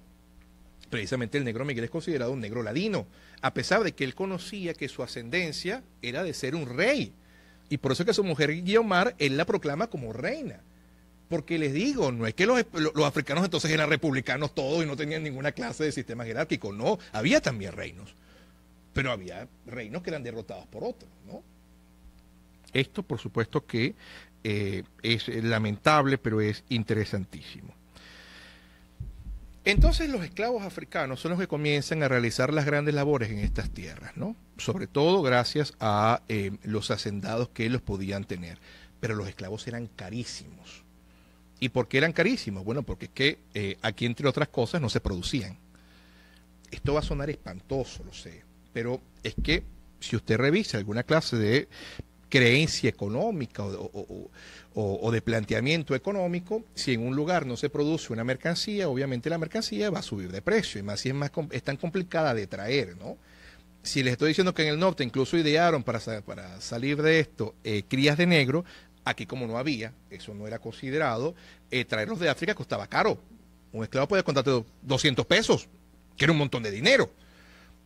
Precisamente el negro Miguel es considerado un negro ladino, a pesar de que él conocía que su ascendencia era de ser un rey. Y por eso es que su mujer Guiomar, él la proclama como reina. Porque les digo, no es que los africanos entonces eran republicanos todos y no tenían ninguna clase de sistema jerárquico, no, había también reinos, pero había reinos que eran derrotados por otros, ¿no? Esto, por supuesto, que es lamentable, pero es interesantísimo. Entonces los esclavos africanos son los que comienzan a realizar las grandes labores en estas tierras, ¿no? Sobre todo gracias a los hacendados que los podían tener. Pero los esclavos eran carísimos. ¿Y por qué eran carísimos? Bueno, porque es que aquí, entre otras cosas, no se producían. Esto va a sonar espantoso, lo sé, pero es que si usted revisa alguna clase de creencia económica o de planteamiento económico, si en un lugar no se produce una mercancía, obviamente la mercancía va a subir de precio, y más si es tan complicada de traer, ¿no? Si les estoy diciendo que en el norte incluso idearon para salir de esto crías de negro, aquí como no había, eso no era considerado, traerlos de África costaba caro. Un esclavo podía costarte 200 pesos, que era un montón de dinero.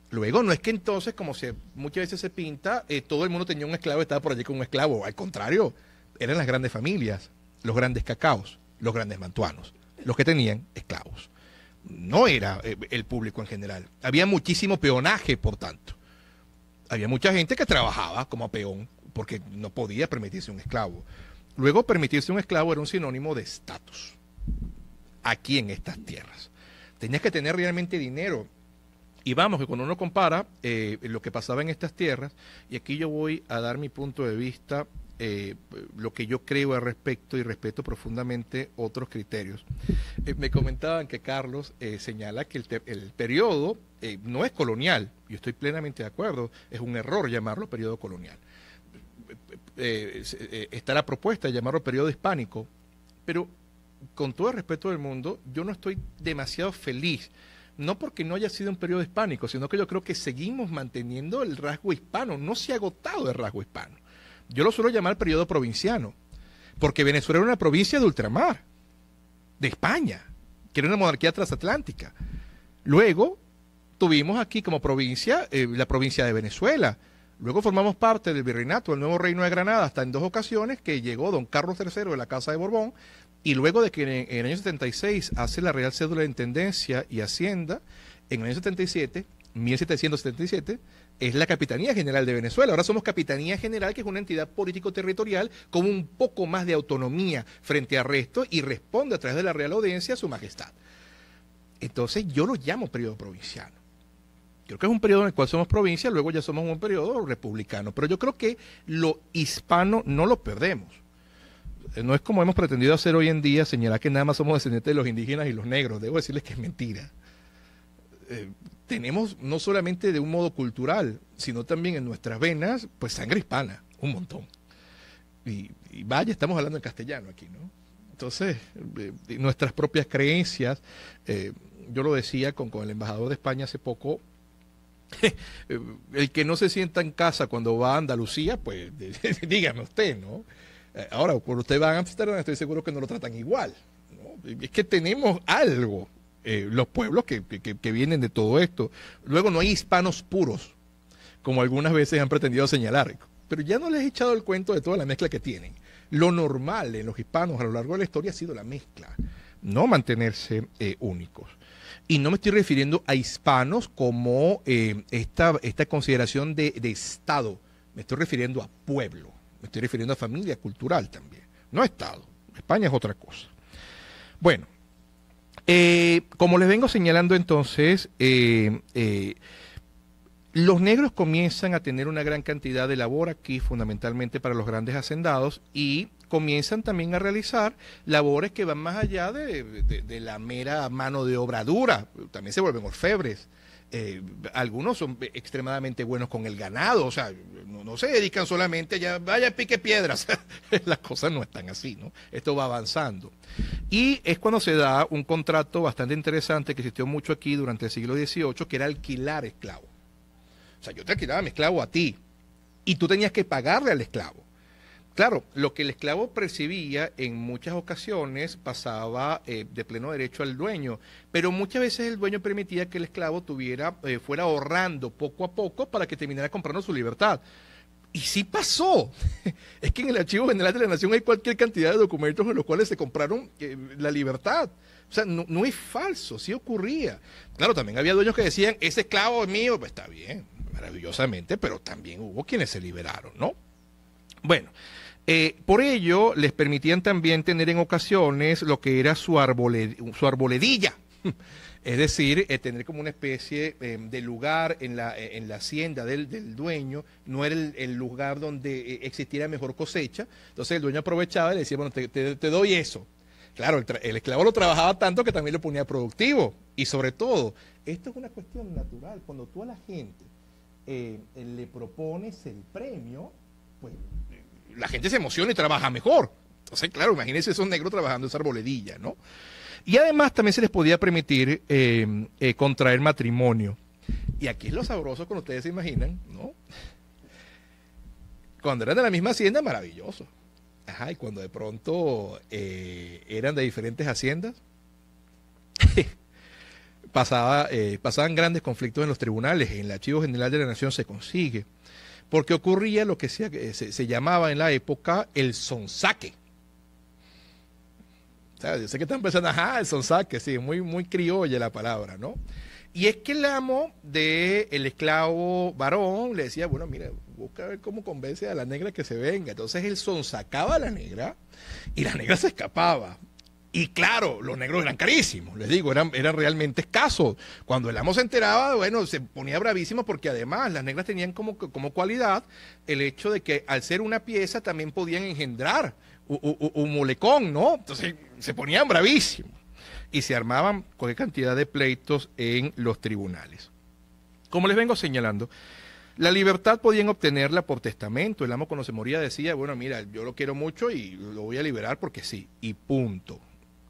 Luego, no es que entonces, como muchas veces se pinta, todo el mundo tenía un esclavo y estaba por allí con un esclavo. Al contrario, eran las grandes familias, los grandes cacaos, los grandes mantuanos, los que tenían esclavos. No era el público en general. Había muchísimo peonaje, por tanto. Había mucha gente que trabajaba como peón porque no podía permitirse un esclavo. Luego, permitirse un esclavo era un sinónimo de estatus aquí en estas tierras. Tenías que tener realmente dinero. Y vamos, que cuando uno compara lo que pasaba en estas tierras, y aquí yo voy a dar mi punto de vista, lo que yo creo al respecto y respeto profundamente otros criterios. Me comentaban que Carlos señala que el periodo no es colonial. Yo estoy plenamente de acuerdo, es un error llamarlo periodo colonial. Está la propuesta de llamarlo periodo hispánico, pero con todo el respeto del mundo, yo no estoy demasiado feliz. No porque no haya sido un periodo hispánico, sino que yo creo que seguimos manteniendo el rasgo hispano, no se ha agotado el rasgo hispano. Yo lo suelo llamar periodo provinciano, porque Venezuela era una provincia de ultramar, de España, que era una monarquía transatlántica. Luego tuvimos aquí como provincia la provincia de Venezuela. Luego formamos parte del virreinato, del nuevo reino de Granada, hasta en 2 ocasiones que llegó don Carlos III de la Casa de Borbón. Y luego de que en el año 76 hace la Real Cédula de Intendencia y Hacienda, en el año 77, 1777, es la Capitanía General de Venezuela. Ahora somos Capitanía General, que es una entidad político-territorial con un poco más de autonomía frente al resto y responde a través de la Real Audiencia a su majestad. Entonces yo lo llamo periodo provinciano. Creo que es un periodo en el cual somos provincia, luego ya somos un periodo republicano. Pero yo creo que lo hispano no lo perdemos. No es como hemos pretendido hacer hoy en día, señalar que nada más somos descendientes de los indígenas y los negros. Debo decirles que es mentira. Tenemos no solamente de un modo cultural, sino también en nuestras venas, pues sangre hispana, un montón. Y vaya, estamos hablando en castellano aquí, ¿no? Entonces, nuestras propias creencias, yo lo decía con el embajador de España hace poco, el que no se sienta en casa cuando va a Andalucía, pues dígame usted, ¿no? Ahora, cuando usted va a Ámsterdam, estoy seguro que no lo tratan igual, ¿no? Es que tenemos algo, los pueblos que vienen de todo esto. Luego no hay hispanos puros, como algunas veces han pretendido señalar, pero ya no les he echado el cuento de toda la mezcla que tienen. Lo normal en los hispanos a lo largo de la historia ha sido la mezcla, no mantenerse únicos. Y no me estoy refiriendo a hispanos como esta consideración de Estado, me estoy refiriendo a pueblo. Me estoy refiriendo a familia cultural también, no a Estado. España es otra cosa. Bueno, como les vengo señalando entonces, los negros comienzan a tener una gran cantidad de labor aquí, fundamentalmente para los grandes hacendados, y comienzan también a realizar labores que van más allá de la mera mano de obra dura. También se vuelven orfebres. Algunos son extremadamente buenos con el ganado, o sea, no se dedican solamente a vaya pique piedras, las cosas no están así, ¿no? Esto va avanzando. Y es cuando se da un contrato bastante interesante que existió mucho aquí durante el siglo XVIII, que era alquilar esclavos. O sea, yo te alquilaba a mi esclavo a ti y tú tenías que pagarle al esclavo. Claro, lo que el esclavo percibía en muchas ocasiones pasaba de pleno derecho al dueño, pero muchas veces el dueño permitía que el esclavo fuera ahorrando poco a poco para que terminara comprando su libertad. Y sí pasó. Es que en el Archivo General de la Nación hay cualquier cantidad de documentos en los cuales se compraron la libertad. O sea, no es falso, sí ocurría. Claro, también había dueños que decían, ese esclavo es mío, pues está bien, maravillosamente, pero también hubo quienes se liberaron, ¿no? Bueno, por ello les permitían también tener en ocasiones lo que era su arboledilla. Es decir, tener como una especie de lugar en la hacienda del dueño, no era el lugar donde existiera mejor cosecha, entonces el dueño aprovechaba y le decía, bueno, te doy eso. Claro, el esclavo lo trabajaba tanto que también lo ponía productivo, y sobre todo, esto es una cuestión natural, cuando tú a la gente le propones el premio, pues la gente se emociona y trabaja mejor. Entonces, claro, imagínense esos negros trabajando esa arboledilla, ¿no? Y además también se les podía permitir contraer matrimonio. Y aquí es lo sabroso cuando ustedes se imaginan, ¿no? Cuando eran de la misma hacienda, maravilloso. Ajá, y cuando de pronto eran de diferentes haciendas, pasaban grandes conflictos en los tribunales. En el Archivo General de la Nación se consigue. Porque ocurría lo que se llamaba en la época el sonsaque. O sea, yo sé que están pensando, ajá, el sonsaque, sí, muy criolla la palabra, ¿no? Y es que el amo del esclavo varón le decía, bueno, mira, busca ver cómo convence a la negra que se venga. Entonces él sonsacaba a la negra y la negra se escapaba. Y claro, los negros eran carísimos, les digo, eran realmente escasos. Cuando el amo se enteraba, bueno, se ponía bravísimo porque además las negras tenían como cualidad el hecho de que al ser una pieza también podían engendrar un molecón, ¿no? Entonces se ponían bravísimos y se armaban cualquier cantidad de pleitos en los tribunales. Como les vengo señalando, la libertad podían obtenerla por testamento. El amo cuando se moría decía, bueno, mira, yo lo quiero mucho y lo voy a liberar porque sí, y punto.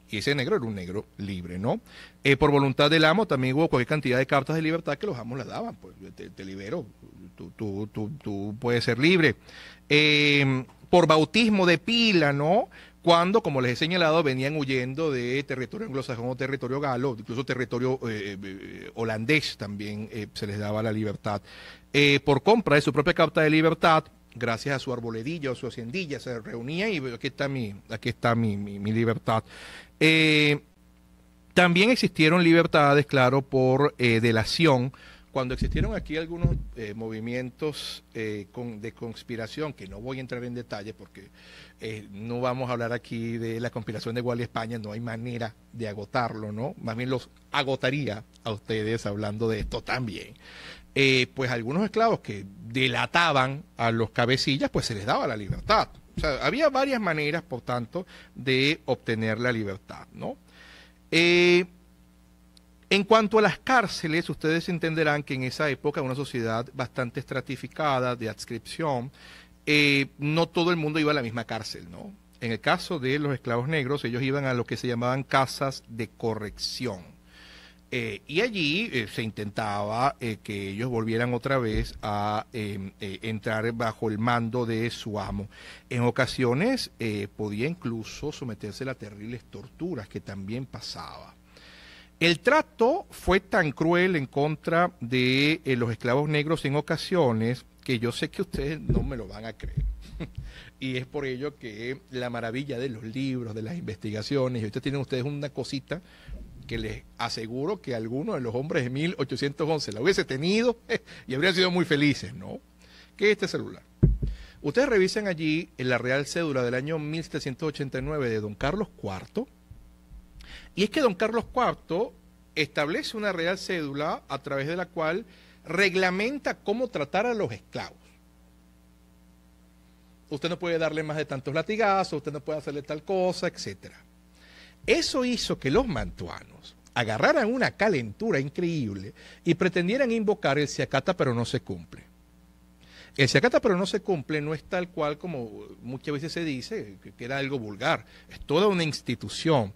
Y ese negro era un negro libre, ¿no? Por voluntad del amo también hubo cualquier cantidad de cartas de libertad que los amos las daban. Pues te libero, tú puedes ser libre. Por bautismo de pila, ¿no? Cuando, como les he señalado, venían huyendo de territorio anglosajón o territorio galo, incluso territorio holandés también se les daba la libertad. Por compra de su propia carta de libertad, gracias a su arboledilla o su haciendilla, se reunía y aquí está mi libertad. También existieron libertades, claro, por delación. Cuando existieron aquí algunos movimientos de conspiración, que no voy a entrar en detalle porque no vamos a hablar aquí de la conspiración de Guardia España, no hay manera de agotarlo, ¿no? Más bien los agotaría a ustedes hablando de esto también. Pues algunos esclavos que delataban a los cabecillas, pues se les daba la libertad. O sea, había varias maneras, por tanto, de obtener la libertad, ¿no? En cuanto a las cárceles, ustedes entenderán que en esa época, una sociedad bastante estratificada de adscripción, no todo el mundo iba a la misma cárcel, ¿no? En el caso de los esclavos negros, ellos iban a lo que se llamaban casas de corrección. Y allí se intentaba que ellos volvieran otra vez a entrar bajo el mando de su amo. En ocasiones podía incluso someterse a terribles torturas que también pasaba. El trato fue tan cruel en contra de los esclavos negros en ocasiones que yo sé que ustedes no me lo van a creer. Y es por ello que la maravilla de los libros, de las investigaciones, y ahorita tienen ustedes una cosita que les aseguro que alguno de los hombres de 1811 la hubiese tenido y habrían sido muy felices, ¿no? ¿Qué es este celular? Ustedes revisan allí en la Real Cédula del año 1789 de don Carlos IV, y es que don Carlos IV establece una Real Cédula a través de la cual reglamenta cómo tratar a los esclavos. Usted no puede darle más de tantos latigazos, usted no puede hacerle tal cosa, etcétera. Eso hizo que los mantuanos agarraran una calentura increíble y pretendieran invocar el se acata pero no se cumple. El se acata pero no se cumple no es tal cual como muchas veces se dice, que era algo vulgar. Es toda una institución.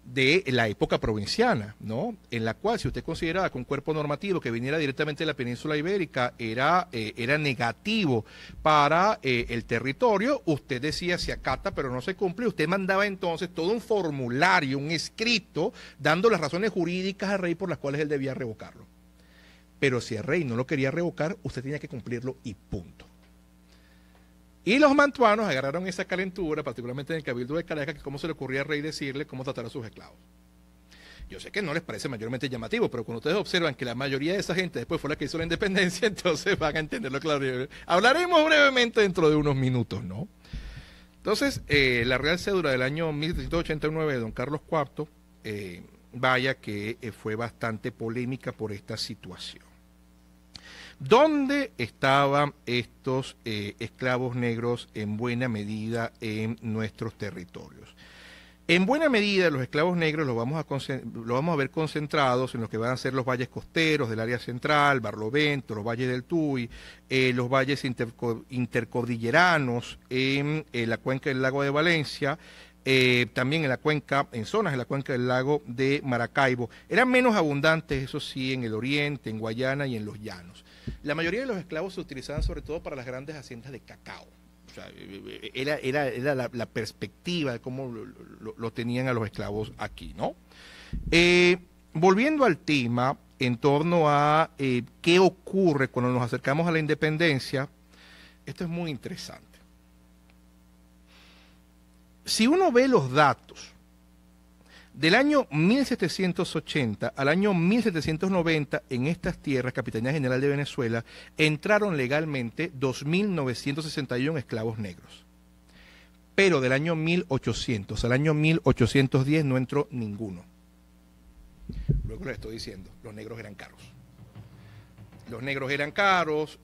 de la época provinciana, ¿no? En la cual, si usted consideraba que un cuerpo normativo que viniera directamente de la península ibérica era negativo para el territorio, usted decía se acata pero no se cumple, usted mandaba entonces todo un formulario, un escrito, dando las razones jurídicas al rey por las cuales él debía revocarlo. Pero si el rey no lo quería revocar, usted tenía que cumplirlo y punto. Y los mantuanos agarraron esa calentura, particularmente en el Cabildo de Caracas, que cómo se le ocurría al rey decirle cómo tratar a sus esclavos. Yo sé que no les parece mayormente llamativo, pero cuando ustedes observan que la mayoría de esa gente después fue la que hizo la independencia, entonces van a entenderlo claro. Hablaremos brevemente dentro de unos minutos, ¿no? Entonces, la Real Cédula del año 1789 de don Carlos IV, vaya que fue bastante polémica por esta situación. ¿Dónde estaban estos esclavos negros en buena medida en nuestros territorios? En buena medida los esclavos negros los vamos a ver concentrados en lo que van a ser los valles costeros del área central, Barlovento, los valles del Tuy, los valles intercordilleranos en la cuenca del lago de Valencia, también en zonas de la cuenca del lago de Maracaibo. Eran menos abundantes, eso sí, en el oriente, en Guayana y en los llanos. La mayoría de los esclavos se utilizaban sobre todo para las grandes haciendas de cacao. O sea, era la perspectiva de cómo lo tenían a los esclavos aquí, ¿no? Volviendo al tema, en torno a qué ocurre cuando nos acercamos a la independencia, esto es muy interesante. Si uno ve los datos del año 1780 al año 1790, en estas tierras, Capitanía General de Venezuela, entraron legalmente 2.961 esclavos negros. Pero del año 1800 al año 1810 no entró ninguno. Luego les estoy diciendo, los negros eran caros. Los negros eran caros,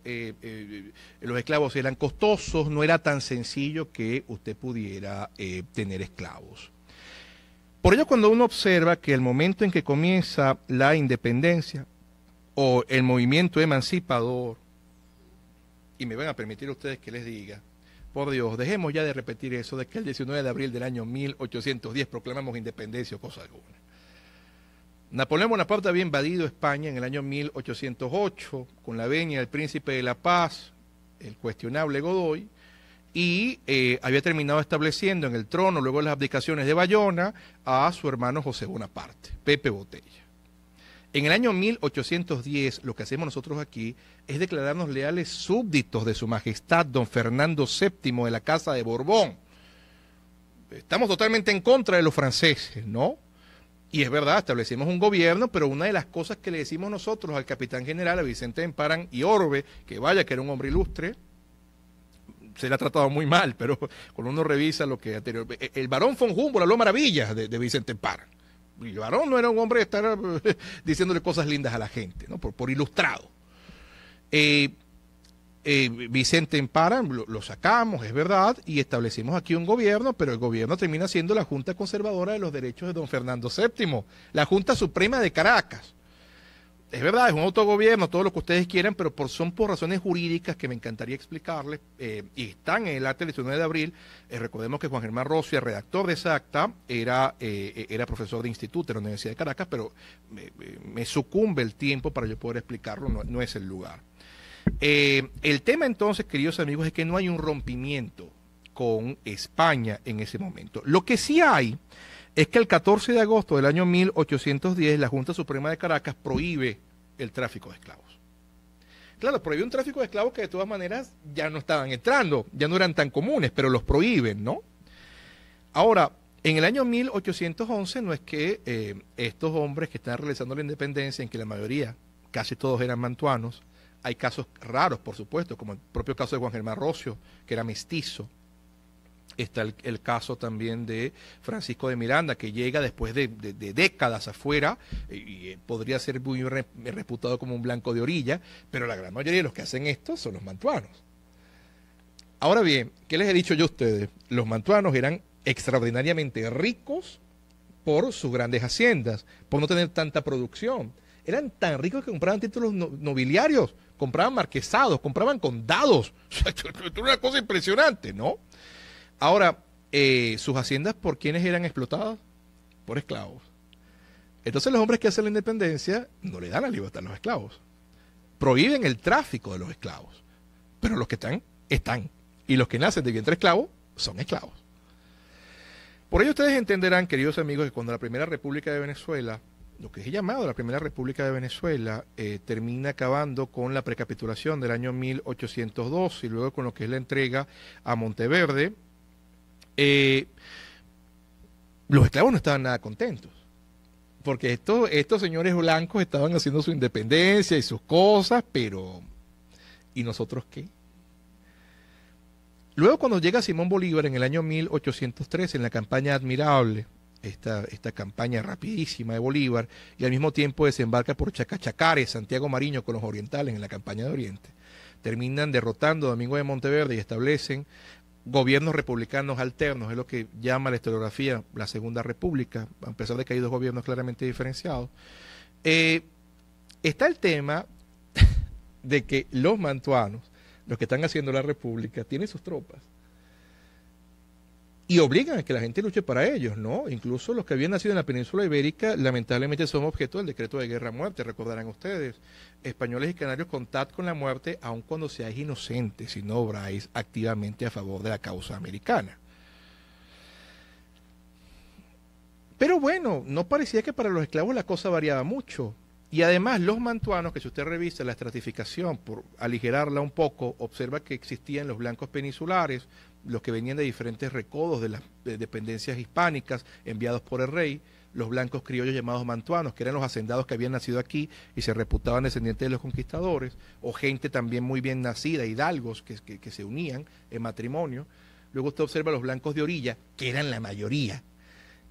los esclavos eran costosos, no era tan sencillo que usted pudiera tener esclavos. Por ello, cuando uno observa que el momento en que comienza la independencia o el movimiento emancipador, y me van a permitir ustedes que les diga, por Dios, dejemos ya de repetir eso de que el 19 de abril del año 1810 proclamamos independencia o cosa alguna. Napoleón Bonaparte había invadido España en el año 1808 con la venia del príncipe de la paz, el cuestionable Godoy, y había terminado estableciendo en el trono, luego de las abdicaciones de Bayona, a su hermano José Bonaparte, Pepe Botella. En el año 1810, lo que hacemos nosotros aquí es declararnos leales súbditos de su majestad don Fernando VII de la Casa de Borbón. Estamos totalmente en contra de los franceses, ¿no? Y es verdad, establecimos un gobierno, pero una de las cosas que le decimos nosotros al capitán general, a Vicente Emparan y Orbe, que vaya, que era un hombre ilustre, se le ha tratado muy mal, pero cuando uno revisa lo que anterior... El barón von Humboldt habló maravillas de Vicente Emparan. Y el barón no era un hombre de estar diciéndole cosas lindas a la gente, ¿no? Por ilustrado. Vicente Emparan lo sacamos, es verdad, y establecimos aquí un gobierno, pero el gobierno termina siendo la Junta Conservadora de los Derechos de don Fernando VII, la Junta Suprema de Caracas. Es verdad, es un autogobierno, todo lo que ustedes quieran, pero son por razones jurídicas que me encantaría explicarles, y están en el acta del 19 de abril. Recordemos que Juan Germán Rocia, redactor de esa acta, era profesor de instituto de la Universidad de Caracas, pero me sucumbe el tiempo para yo poder explicarlo, no es el lugar. El tema entonces, queridos amigos, es que no hay un rompimiento con España en ese momento. Lo que sí hay es que el 14 de agosto del año 1810 la Junta Suprema de Caracas prohíbe el tráfico de esclavos. Claro, prohíbe un tráfico de esclavos que de todas maneras ya no estaban entrando, ya no eran tan comunes, pero los prohíben, ¿no? Ahora, en el año 1811 no es que estos hombres que están realizando la independencia, en que la mayoría, casi todos eran mantuanos, hay casos raros, por supuesto, como el propio caso de Juan Germán Rocio, que era mestizo. Está el caso también de Francisco de Miranda, que llega después de décadas afuera y podría ser muy reputado como un blanco de orilla, pero la gran mayoría de los que hacen esto son los mantuanos. Ahora bien, ¿qué les he dicho yo a ustedes? Los mantuanos eran extraordinariamente ricos por sus grandes haciendas, por no tener tanta producción. Eran tan ricos que compraban títulos nobiliarios, compraban marquesados, compraban condados. Esto es una cosa impresionante, ¿no? Ahora, sus haciendas, ¿por quiénes eran explotadas? por esclavos. Entonces los hombres que hacen la independencia no le dan la libertad a los esclavos. Prohíben el tráfico de los esclavos. Pero los que están, están. Y los que nacen de vientre esclavo son esclavos. Por ello ustedes entenderán, queridos amigos, que cuando la Primera República de Venezuela, lo que es llamado la Primera República de Venezuela, termina acabando con la precapitulación del año 1802 y luego con lo que es la entrega a Monteverde, los esclavos no estaban nada contentos. Porque estos señores blancos estaban haciendo su independencia y sus cosas, pero ¿y nosotros qué? Luego cuando llega Simón Bolívar en el año 1813, en la campaña Admirable, esta campaña rapidísima de Bolívar, y al mismo tiempo desembarca por Chacachacares, Santiago Mariño con los orientales en la campaña de Oriente, terminan derrotando a Domingo de Monteverde y establecen gobiernos republicanos alternos, es lo que llama la historiografía la Segunda República, a pesar de que hay dos gobiernos claramente diferenciados. Está el tema de que los mantuanos, los que están haciendo la república, tienen sus tropas y obligan a que la gente luche para ellos, ¿no? Incluso los que habían nacido en la península ibérica, lamentablemente son objeto del decreto de guerra a muerte, recordarán ustedes. Españoles y canarios contad con la muerte, aun cuando seáis inocentes, si no obráis activamente a favor de la causa americana. Pero bueno, no parecía que para los esclavos la cosa variaba mucho. Y además los mantuanos, que si usted revisa la estratificación, por aligerarla un poco, observa que existían los blancos peninsulares, los que venían de diferentes recodos de las dependencias hispánicas enviados por el rey, los blancos criollos llamados mantuanos, que eran los hacendados que habían nacido aquí y se reputaban descendientes de los conquistadores, o gente también muy bien nacida, hidalgos, que se unían en matrimonio. Luego usted observa los blancos de orilla, que eran la mayoría,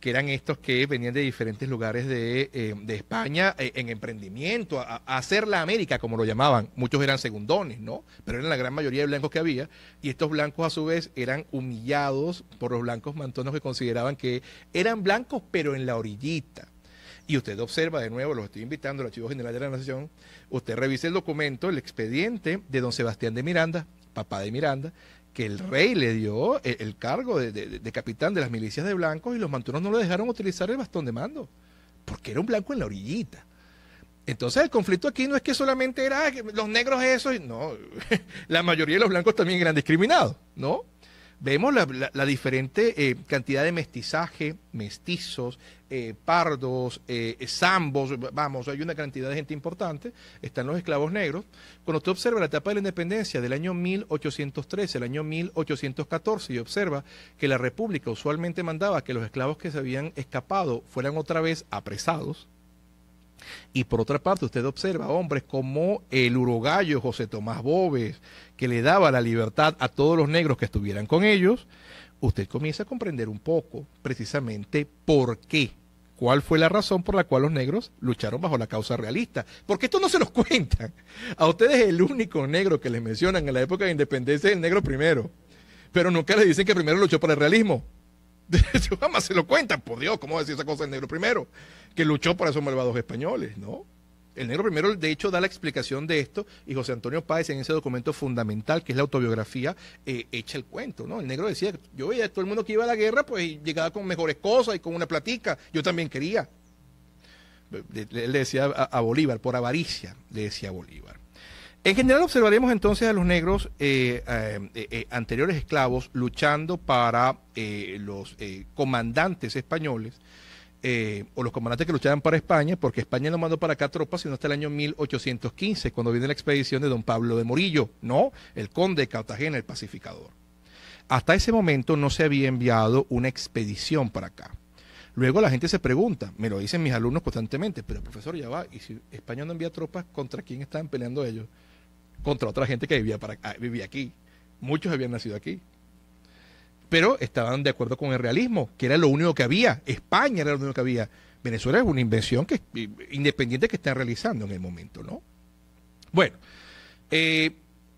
que eran estos que venían de diferentes lugares de España en emprendimiento, a hacer la América, como lo llamaban. Muchos eran segundones, ¿no? Pero eran la gran mayoría de blancos que había, y estos blancos a su vez eran humillados por los blancos mantonos que consideraban que eran blancos, pero en la orillita. Y usted observa de nuevo, los estoy invitando al Archivo General de la Nación, usted revise el documento, el expediente de don Sebastián de Miranda, papá de Miranda, que el rey le dio el cargo de capitán de las milicias de blancos y los mantuanos no le dejaron utilizar el bastón de mando, porque era un blanco en la orillita. Entonces el conflicto aquí no es que solamente era los negros eso, no, la mayoría de los blancos también eran discriminados, ¿no? Vemos la diferente cantidad de mestizaje, mestizos, pardos, zambos, vamos, hay una cantidad de gente importante, están los esclavos negros. Cuando usted observa la etapa de la independencia del año 1813, el año 1814, y observa que la República usualmente mandaba que los esclavos que se habían escapado fueran otra vez apresados. Y por otra parte usted observa hombres como el urogallo José Tomás Boves, que le daba la libertad a todos los negros que estuvieran con ellos. Usted comienza a comprender un poco precisamente por qué, cuál fue la razón por la cual los negros lucharon bajo la causa realista, porque esto no se los cuentan. A ustedes el único negro que les mencionan en la época de independencia es el negro primero, pero nunca les dicen que primero luchó por el realismo. Jamás se lo cuentan, por Dios, ¿cómo decir esa cosa el negro primero? Que luchó por esos malvados españoles, ¿no? El negro primero, de hecho, da la explicación de esto, y José Antonio Páez, en ese documento fundamental, que es la autobiografía, echa el cuento, ¿no? El negro decía, yo veía a todo el mundo que iba a la guerra, pues llegaba con mejores cosas y con una platica, yo también quería. Él le decía a Bolívar, por avaricia, le decía a Bolívar. En general observaremos entonces a los negros anteriores esclavos luchando para los comandantes españoles, o los comandantes que luchaban para España, porque España no mandó para acá tropas sino hasta el año 1815, cuando viene la expedición de don Pablo de Morillo, ¿no? El conde de Cartagena, el pacificador. Hasta ese momento no se había enviado una expedición para acá. Luego la gente se pregunta, me lo dicen mis alumnos constantemente, pero profesor, ya va, ¿y si España no envía tropas, contra quién estaban peleando ellos? Contra otra gente que vivía aquí. Muchos habían nacido aquí. Pero estaban de acuerdo con el realismo, que era lo único que había. España era lo único que había. Venezuela es una invención independiente que están realizando en el momento, ¿no? Bueno,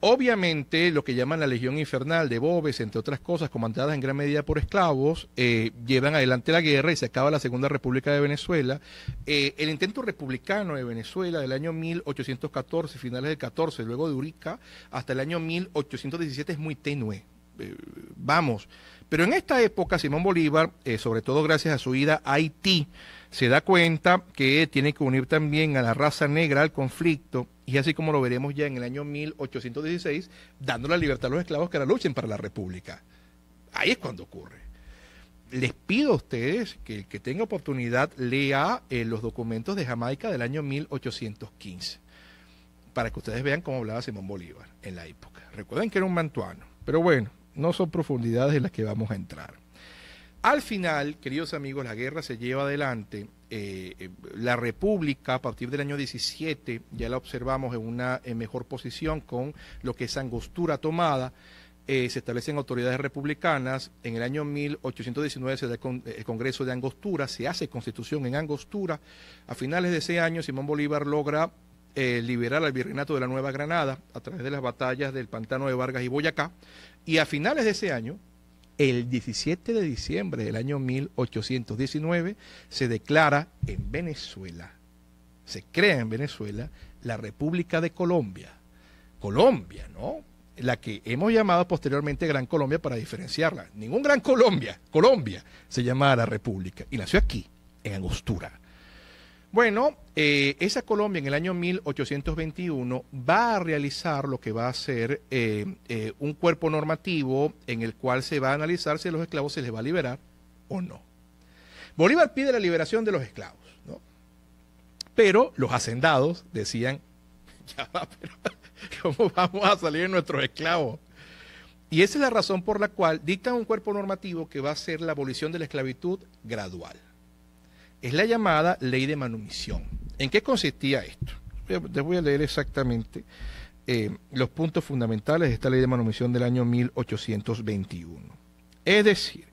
obviamente lo que llaman la Legión Infernal de Boves, entre otras cosas, comandadas en gran medida por esclavos, llevan adelante la guerra y se acaba la Segunda República de Venezuela. El intento republicano de Venezuela del año 1814, finales del 14, luego de Urica, hasta el año 1817 es muy tenue. vamos. Pero en esta época Simón Bolívar, sobre todo gracias a su ida a Haití, se da cuenta que tiene que unir también a la raza negra al conflicto, y así como lo veremos ya en el año 1816, dando la libertad a los esclavos que ahora luchen para la República. Ahí es cuando ocurre. Les pido a ustedes que el que tenga oportunidad lea los documentos de Jamaica del año 1815, para que ustedes vean cómo hablaba Simón Bolívar en la época. Recuerden que era un mantuano, pero bueno, no son profundidades en las que vamos a entrar. Al final, queridos amigos, la guerra se lleva adelante. La República, a partir del año 17, ya la observamos en una mejor posición con lo que es Angostura tomada. Se establecen autoridades republicanas. En el año 1819 se da el Congreso de Angostura, se hace constitución en Angostura. A finales de ese año, Simón Bolívar logra liberar al virreinato de la Nueva Granada a través de las batallas del Pantano de Vargas y Boyacá. Y a finales de ese año, el 17 de diciembre del año 1819, se declara en Venezuela, se crea en Venezuela la República de Colombia. Colombia, ¿no? La que hemos llamado posteriormente Gran Colombia para diferenciarla. Ningún Gran Colombia, Colombia se llamaba la República y nació aquí, en Angostura. Bueno, esa Colombia en el año 1821 va a realizar lo que va a ser un cuerpo normativo en el cual se va a analizar si a los esclavos se les va a liberar o no. Bolívar pide la liberación de los esclavos, ¿no? Pero los hacendados decían, ya va, pero ¿cómo vamos a salir de nuestros esclavos? Y esa es la razón por la cual dictan un cuerpo normativo que va a ser la abolición de la esclavitud gradual. Es la llamada ley de manumisión. ¿En qué consistía esto? Les voy a leer exactamente los puntos fundamentales de esta ley de manumisión del año 1821. Es decir,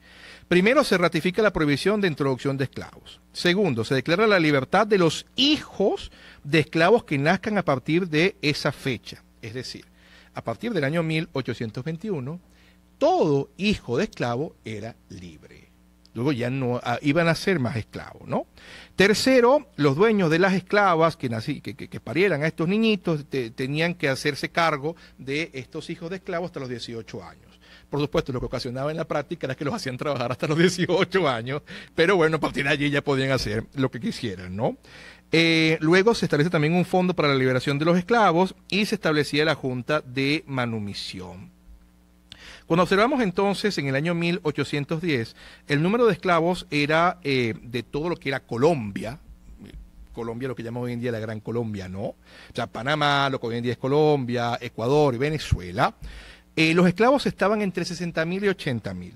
primero se ratifica la prohibición de introducción de esclavos. Segundo, se declara la libertad de los hijos de esclavos que nazcan a partir de esa fecha. Es decir, a partir del año 1821, todo hijo de esclavo era libre. Luego ya no iban a ser más esclavos, ¿no? Tercero, los dueños de las esclavas que parieran a estos niñitos tenían que hacerse cargo de estos hijos de esclavos hasta los 18 años. Por supuesto, lo que ocasionaba en la práctica era que los hacían trabajar hasta los 18 años, pero bueno, a partir de allí ya podían hacer lo que quisieran, ¿no? Luego se establece también un fondo para la liberación de los esclavos y se establecía la Junta de Manumisión. Cuando observamos entonces en el año 1810, el número de esclavos era de todo lo que era Colombia, lo que llamamos hoy en día la Gran Colombia, ¿no? O sea, Panamá, lo que hoy en día es Colombia, Ecuador y Venezuela. Los esclavos estaban entre 60.000 y 80.000.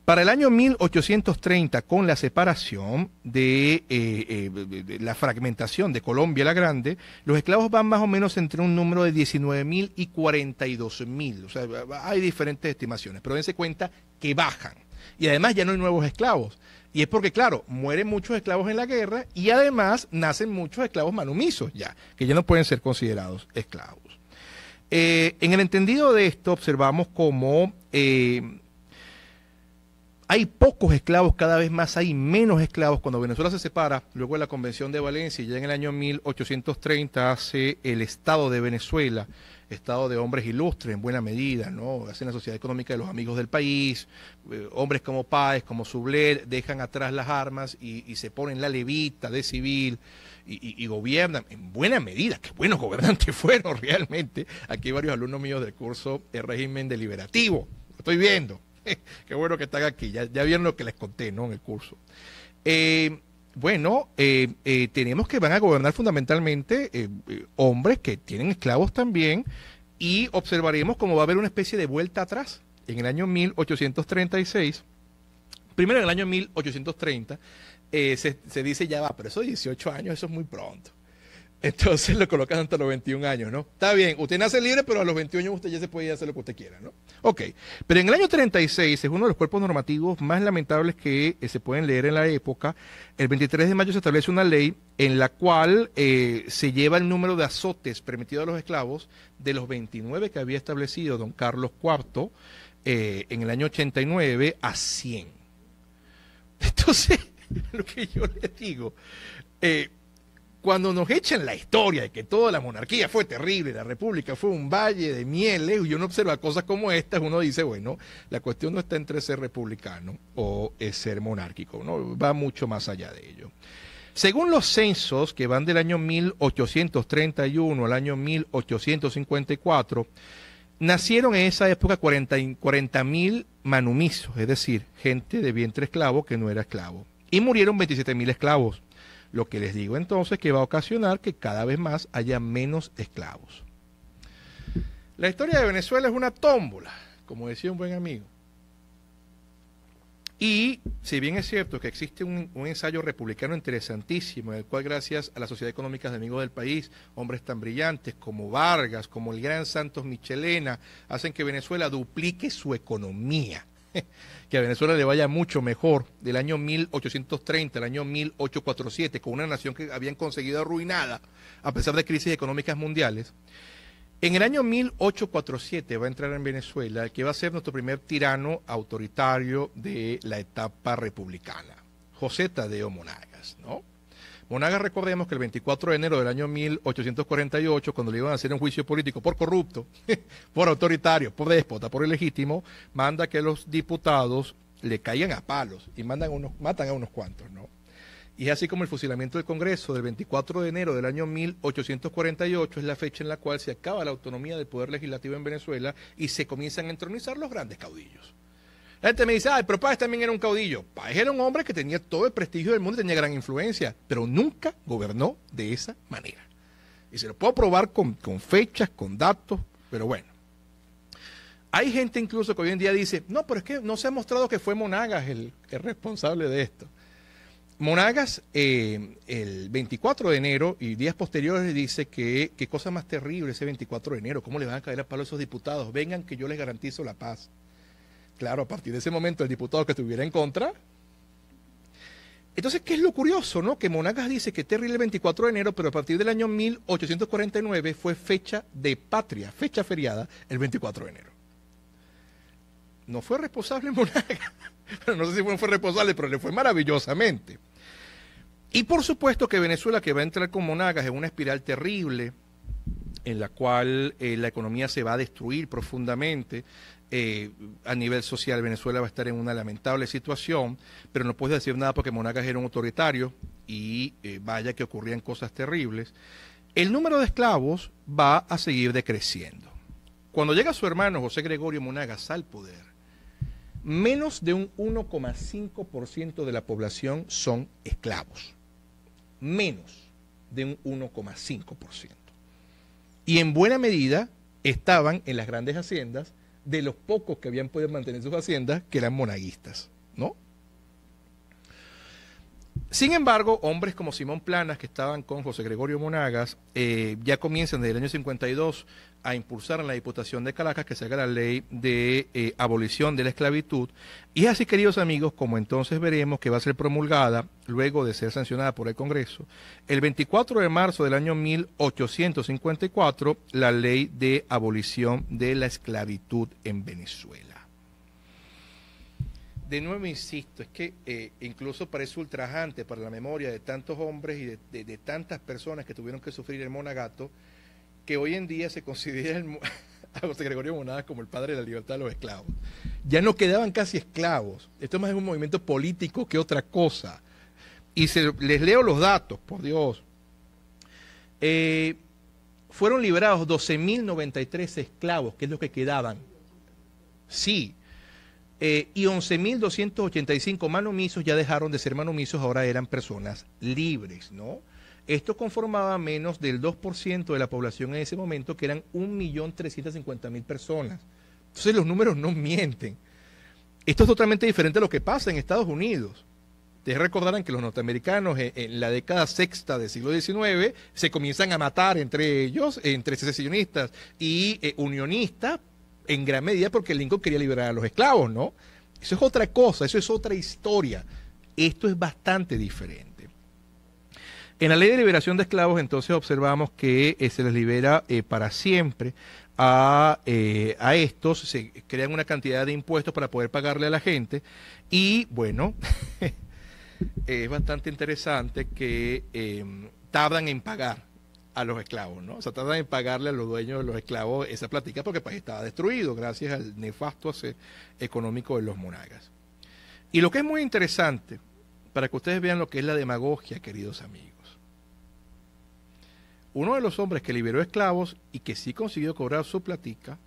Para el año 1830, con la separación de la fragmentación de Colombia la Grande, los esclavos van más o menos entre un número de 19.000 y 42.000. O sea, hay diferentes estimaciones, pero dense cuenta que bajan. Y además ya no hay nuevos esclavos. Y es porque, claro, mueren muchos esclavos en la guerra y además nacen muchos esclavos manumisos ya, que ya no pueden ser considerados esclavos. En el entendido de esto, observamos cómo hay pocos esclavos, cada vez más hay menos esclavos. Cuando Venezuela se separa, luego de la Convención de Valencia, y ya en el año 1830 hace el Estado de Venezuela, Estado de hombres ilustres en buena medida, ¿no? Hacen la Sociedad Económica de los Amigos del País, hombres como Páez, como Sublet, dejan atrás las armas y se ponen la levita de civil y gobiernan en buena medida. Qué buenos gobernantes fueron realmente. Aquí hay varios alumnos míos del curso El Régimen Deliberativo, lo estoy viendo. Qué bueno que están aquí, ya vieron lo que les conté, ¿no? En el curso. Tenemos que van a gobernar fundamentalmente hombres que tienen esclavos también, y observaremos cómo va a haber una especie de vuelta atrás. En el año 1836, primero en el año 1830, se dice ya va, pero esos 18 años, eso es muy pronto. Entonces lo colocan hasta los 21 años, ¿no? Está bien, usted nace libre, pero a los 21 años usted ya se puede hacer lo que usted quiera, ¿no? Ok, pero en el año 36 es uno de los cuerpos normativos más lamentables que se pueden leer en la época. El 23 de mayo se establece una ley en la cual se lleva el número de azotes permitidos a los esclavos de los 29 que había establecido don Carlos IV en el año 89 a 100. Entonces, lo que yo les digo... cuando nos echan la historia de que toda la monarquía fue terrible, la república fue un valle de mieles, y uno observa cosas como estas, uno dice, bueno, la cuestión no está entre ser republicano o ser monárquico, ¿no? Va mucho más allá de ello. Según los censos que van del año 1831 al año 1854, nacieron en esa época 40.000 manumisos, es decir, gente de vientre esclavo que no era esclavo, y murieron 27.000 esclavos. Lo que les digo entonces que va a ocasionar que cada vez más haya menos esclavos. La historia de Venezuela es una tómbola, como decía un buen amigo. Y si bien es cierto que existe un ensayo republicano interesantísimo, en el cual gracias a la Sociedad Económica de Amigos del País, hombres tan brillantes como Vargas, como el gran Santos Michelena, hacen que Venezuela duplique su economía, que a Venezuela le vaya mucho mejor, del año 1830 al año 1847, con una nación que habían conseguido arruinada, a pesar de crisis económicas mundiales. En el año 1847 va a entrar en Venezuela el que va a ser nuestro primer tirano autoritario de la etapa republicana, José Tadeo Monagas, ¿no? Monagas, recordemos que el 24 de enero del año 1848, cuando le iban a hacer un juicio político por corrupto, por autoritario, por déspota, por ilegítimo, manda que los diputados le caigan a palos y matan a unos cuantos, ¿no? Y es así como el fusilamiento del Congreso del 24 de enero del año 1848 es la fecha en la cual se acaba la autonomía del poder legislativo en Venezuela y se comienzan a entronizar los grandes caudillos. La gente me dice, pero Páez también era un caudillo. Páez era un hombre que tenía todo el prestigio del mundo y tenía gran influencia, pero nunca gobernó de esa manera. Y se lo puedo probar con fechas, con datos, pero bueno. Hay gente incluso que hoy en día dice, no, pero es que no se ha mostrado que fue Monagas el responsable de esto. Monagas, el 24 de enero y días posteriores, dice que qué cosa más terrible ese 24 de enero, cómo le van a caer a palo a esos diputados, vengan que yo les garantizo la paz. Claro, a partir de ese momento el diputado que estuviera en contra. Entonces, ¿qué es lo curioso, no? Que Monagas dice que terrible el 24 de enero, pero a partir del año 1849 fue fecha de patria, fecha feriada, el 24 de enero. No fue responsable Monagas, no sé si fue responsable, pero le fue maravillosamente. Y por supuesto que Venezuela, que va a entrar con Monagas en una espiral terrible, en la cual la economía se va a destruir profundamente, a nivel social Venezuela va a estar en una lamentable situación, pero no puedes decir nada porque Monagas era un autoritario y vaya que ocurrían cosas terribles. El número de esclavos va a seguir decreciendo. Cuando llega su hermano José Gregorio Monagas al poder, menos de un 1,5% de la población son esclavos. Menos de un 1,5%. Y en buena medida estaban en las grandes haciendas de los pocos que habían podido mantener sus haciendas, que eran monaguistas, ¿no? Sin embargo, hombres como Simón Planas, que estaban con José Gregorio Monagas, ya comienzan desde el año 52 a impulsar en la Diputación de Caracas que se haga la ley de abolición de la esclavitud. Y es así, queridos amigos, como entonces veremos que va a ser promulgada, luego de ser sancionada por el Congreso, el 24 de marzo del año 1854, la ley de abolición de la esclavitud en Venezuela. De nuevo insisto, es que incluso parece ultrajante para la memoria de tantos hombres y de tantas personas que tuvieron que sufrir el monagato, que hoy en día se considera a José Gregorio Monagas como el padre de la libertad de los esclavos. Ya no quedaban casi esclavos. Esto más es un movimiento político que otra cosa. Y les leo los datos, por Dios. Fueron liberados 12.093 esclavos, que es lo que quedaban. Sí. Y 11.285 manumisos ya dejaron de ser manumisos, ahora eran personas libres, ¿no? Esto conformaba menos del 2% de la población en ese momento, que eran 1.350.000 personas. Entonces los números no mienten. Esto es totalmente diferente a lo que pasa en Estados Unidos. Ustedes recordarán que los norteamericanos en la década sexta del siglo XIX se comienzan a matar entre ellos, entre secesionistas y unionistas, en gran medida porque Lincoln quería liberar a los esclavos, ¿no? Eso es otra cosa, eso es otra historia. Esto es bastante diferente. En la ley de liberación de esclavos, entonces, observamos que se les libera para siempre a estos, se crean una cantidad de impuestos para poder pagarle a la gente, y bueno, es bastante interesante que tardan en pagar a los esclavos, ¿no? O sea, tardan en pagarle a los dueños de los esclavos esa plática porque el país estaba destruido gracias al nefasto hacer económico de los monagas. Y lo que es muy interesante, para que ustedes vean lo que es la demagogia, queridos amigos. Uno de los hombres que liberó esclavos y que sí consiguió cobrar su platica,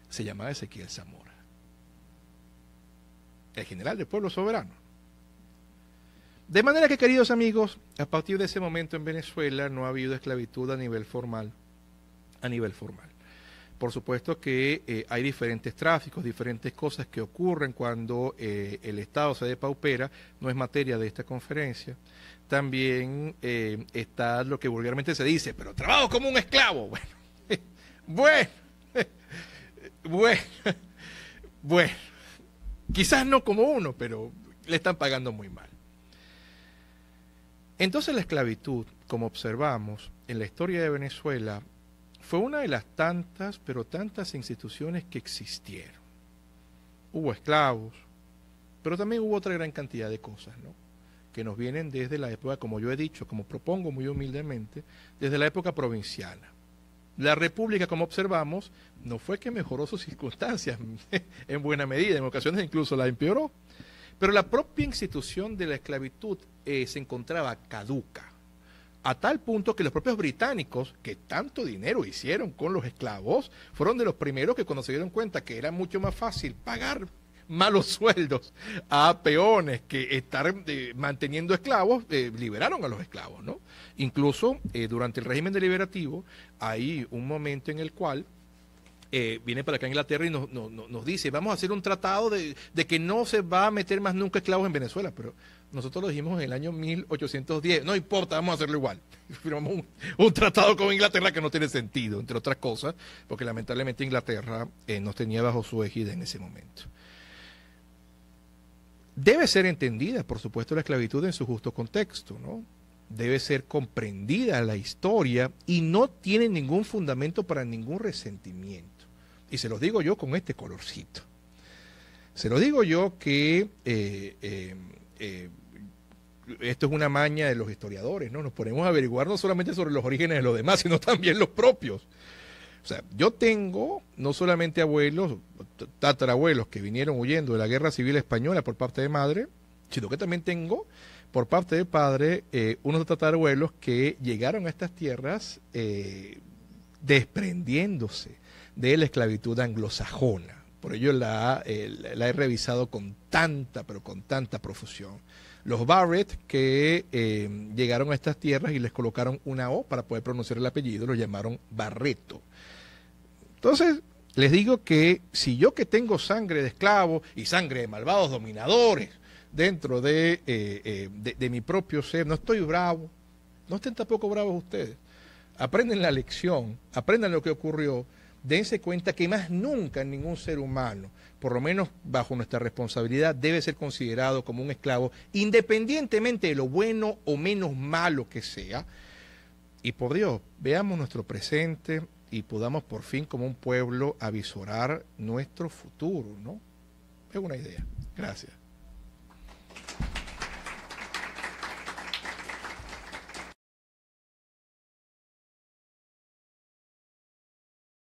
se llamaba Ezequiel Zamora, el general del pueblo soberano. De manera que, queridos amigos, a partir de ese momento en Venezuela no ha habido esclavitud a nivel formal. Por supuesto que hay diferentes tráficos, diferentes cosas que ocurren cuando el Estado se depaupera, no es materia de esta conferencia. También está lo que vulgarmente se dice, pero trabajo como un esclavo. Bueno, quizás no como uno, pero le están pagando muy mal. Entonces la esclavitud, como observamos en la historia de Venezuela, fue una de las tantas, pero tantas instituciones que existieron. Hubo esclavos, pero también hubo otra gran cantidad de cosas, ¿no? Que nos vienen desde la época, como yo he dicho, como propongo muy humildemente, desde la época provinciana. La República, como observamos, no fue que mejoró sus circunstancias en buena medida, en ocasiones incluso la empeoró, pero la propia institución de la esclavitud se encontraba caduca, a tal punto que los propios británicos, que tanto dinero hicieron con los esclavos, fueron de los primeros que cuando se dieron cuenta que era mucho más fácil pagar malos sueldos a peones que estar manteniendo esclavos, liberaron a los esclavos, ¿no? Incluso durante el régimen deliberativo hay un momento en el cual viene para acá a Inglaterra y nos dice, vamos a hacer un tratado de que no se va a meter más nunca esclavos en Venezuela, pero nosotros lo dijimos en el año 1810, no importa, vamos a hacerlo igual. Firmamos un tratado con Inglaterra que no tiene sentido, entre otras cosas, porque lamentablemente Inglaterra nos tenía bajo su égida en ese momento. Debe ser entendida, por supuesto, la esclavitud en su justo contexto, ¿no? Debe ser comprendida la historia y no tiene ningún fundamento para ningún resentimiento. Y se los digo yo con este colorcito. Se los digo yo que esto es una maña de los historiadores, ¿no? Nos ponemos a averiguar no solamente sobre los orígenes de los demás, sino también los propios. O sea, yo tengo no solamente abuelos, tatarabuelos que vinieron huyendo de la Guerra Civil Española por parte de madre, sino que también tengo por parte de padre unos tatarabuelos que llegaron a estas tierras desprendiéndose de la esclavitud anglosajona. Por ello la he revisado con tanta, pero con tanta profusión. Los Barrett que llegaron a estas tierras y les colocaron una O para poder pronunciar el apellido, lo llamaron Barreto. Entonces, les digo que si yo que tengo sangre de esclavo y sangre de malvados dominadores dentro de mi propio ser, no estoy bravo, no estén tampoco bravos ustedes. Aprenden la lección, aprendan lo que ocurrió, dense cuenta que más nunca ningún ser humano, por lo menos bajo nuestra responsabilidad, debe ser considerado como un esclavo, independientemente de lo bueno o menos malo que sea. Y por Dios, veamos nuestro presente y podamos por fin como un pueblo avisorar nuestro futuro, ¿no? Es una idea. Gracias.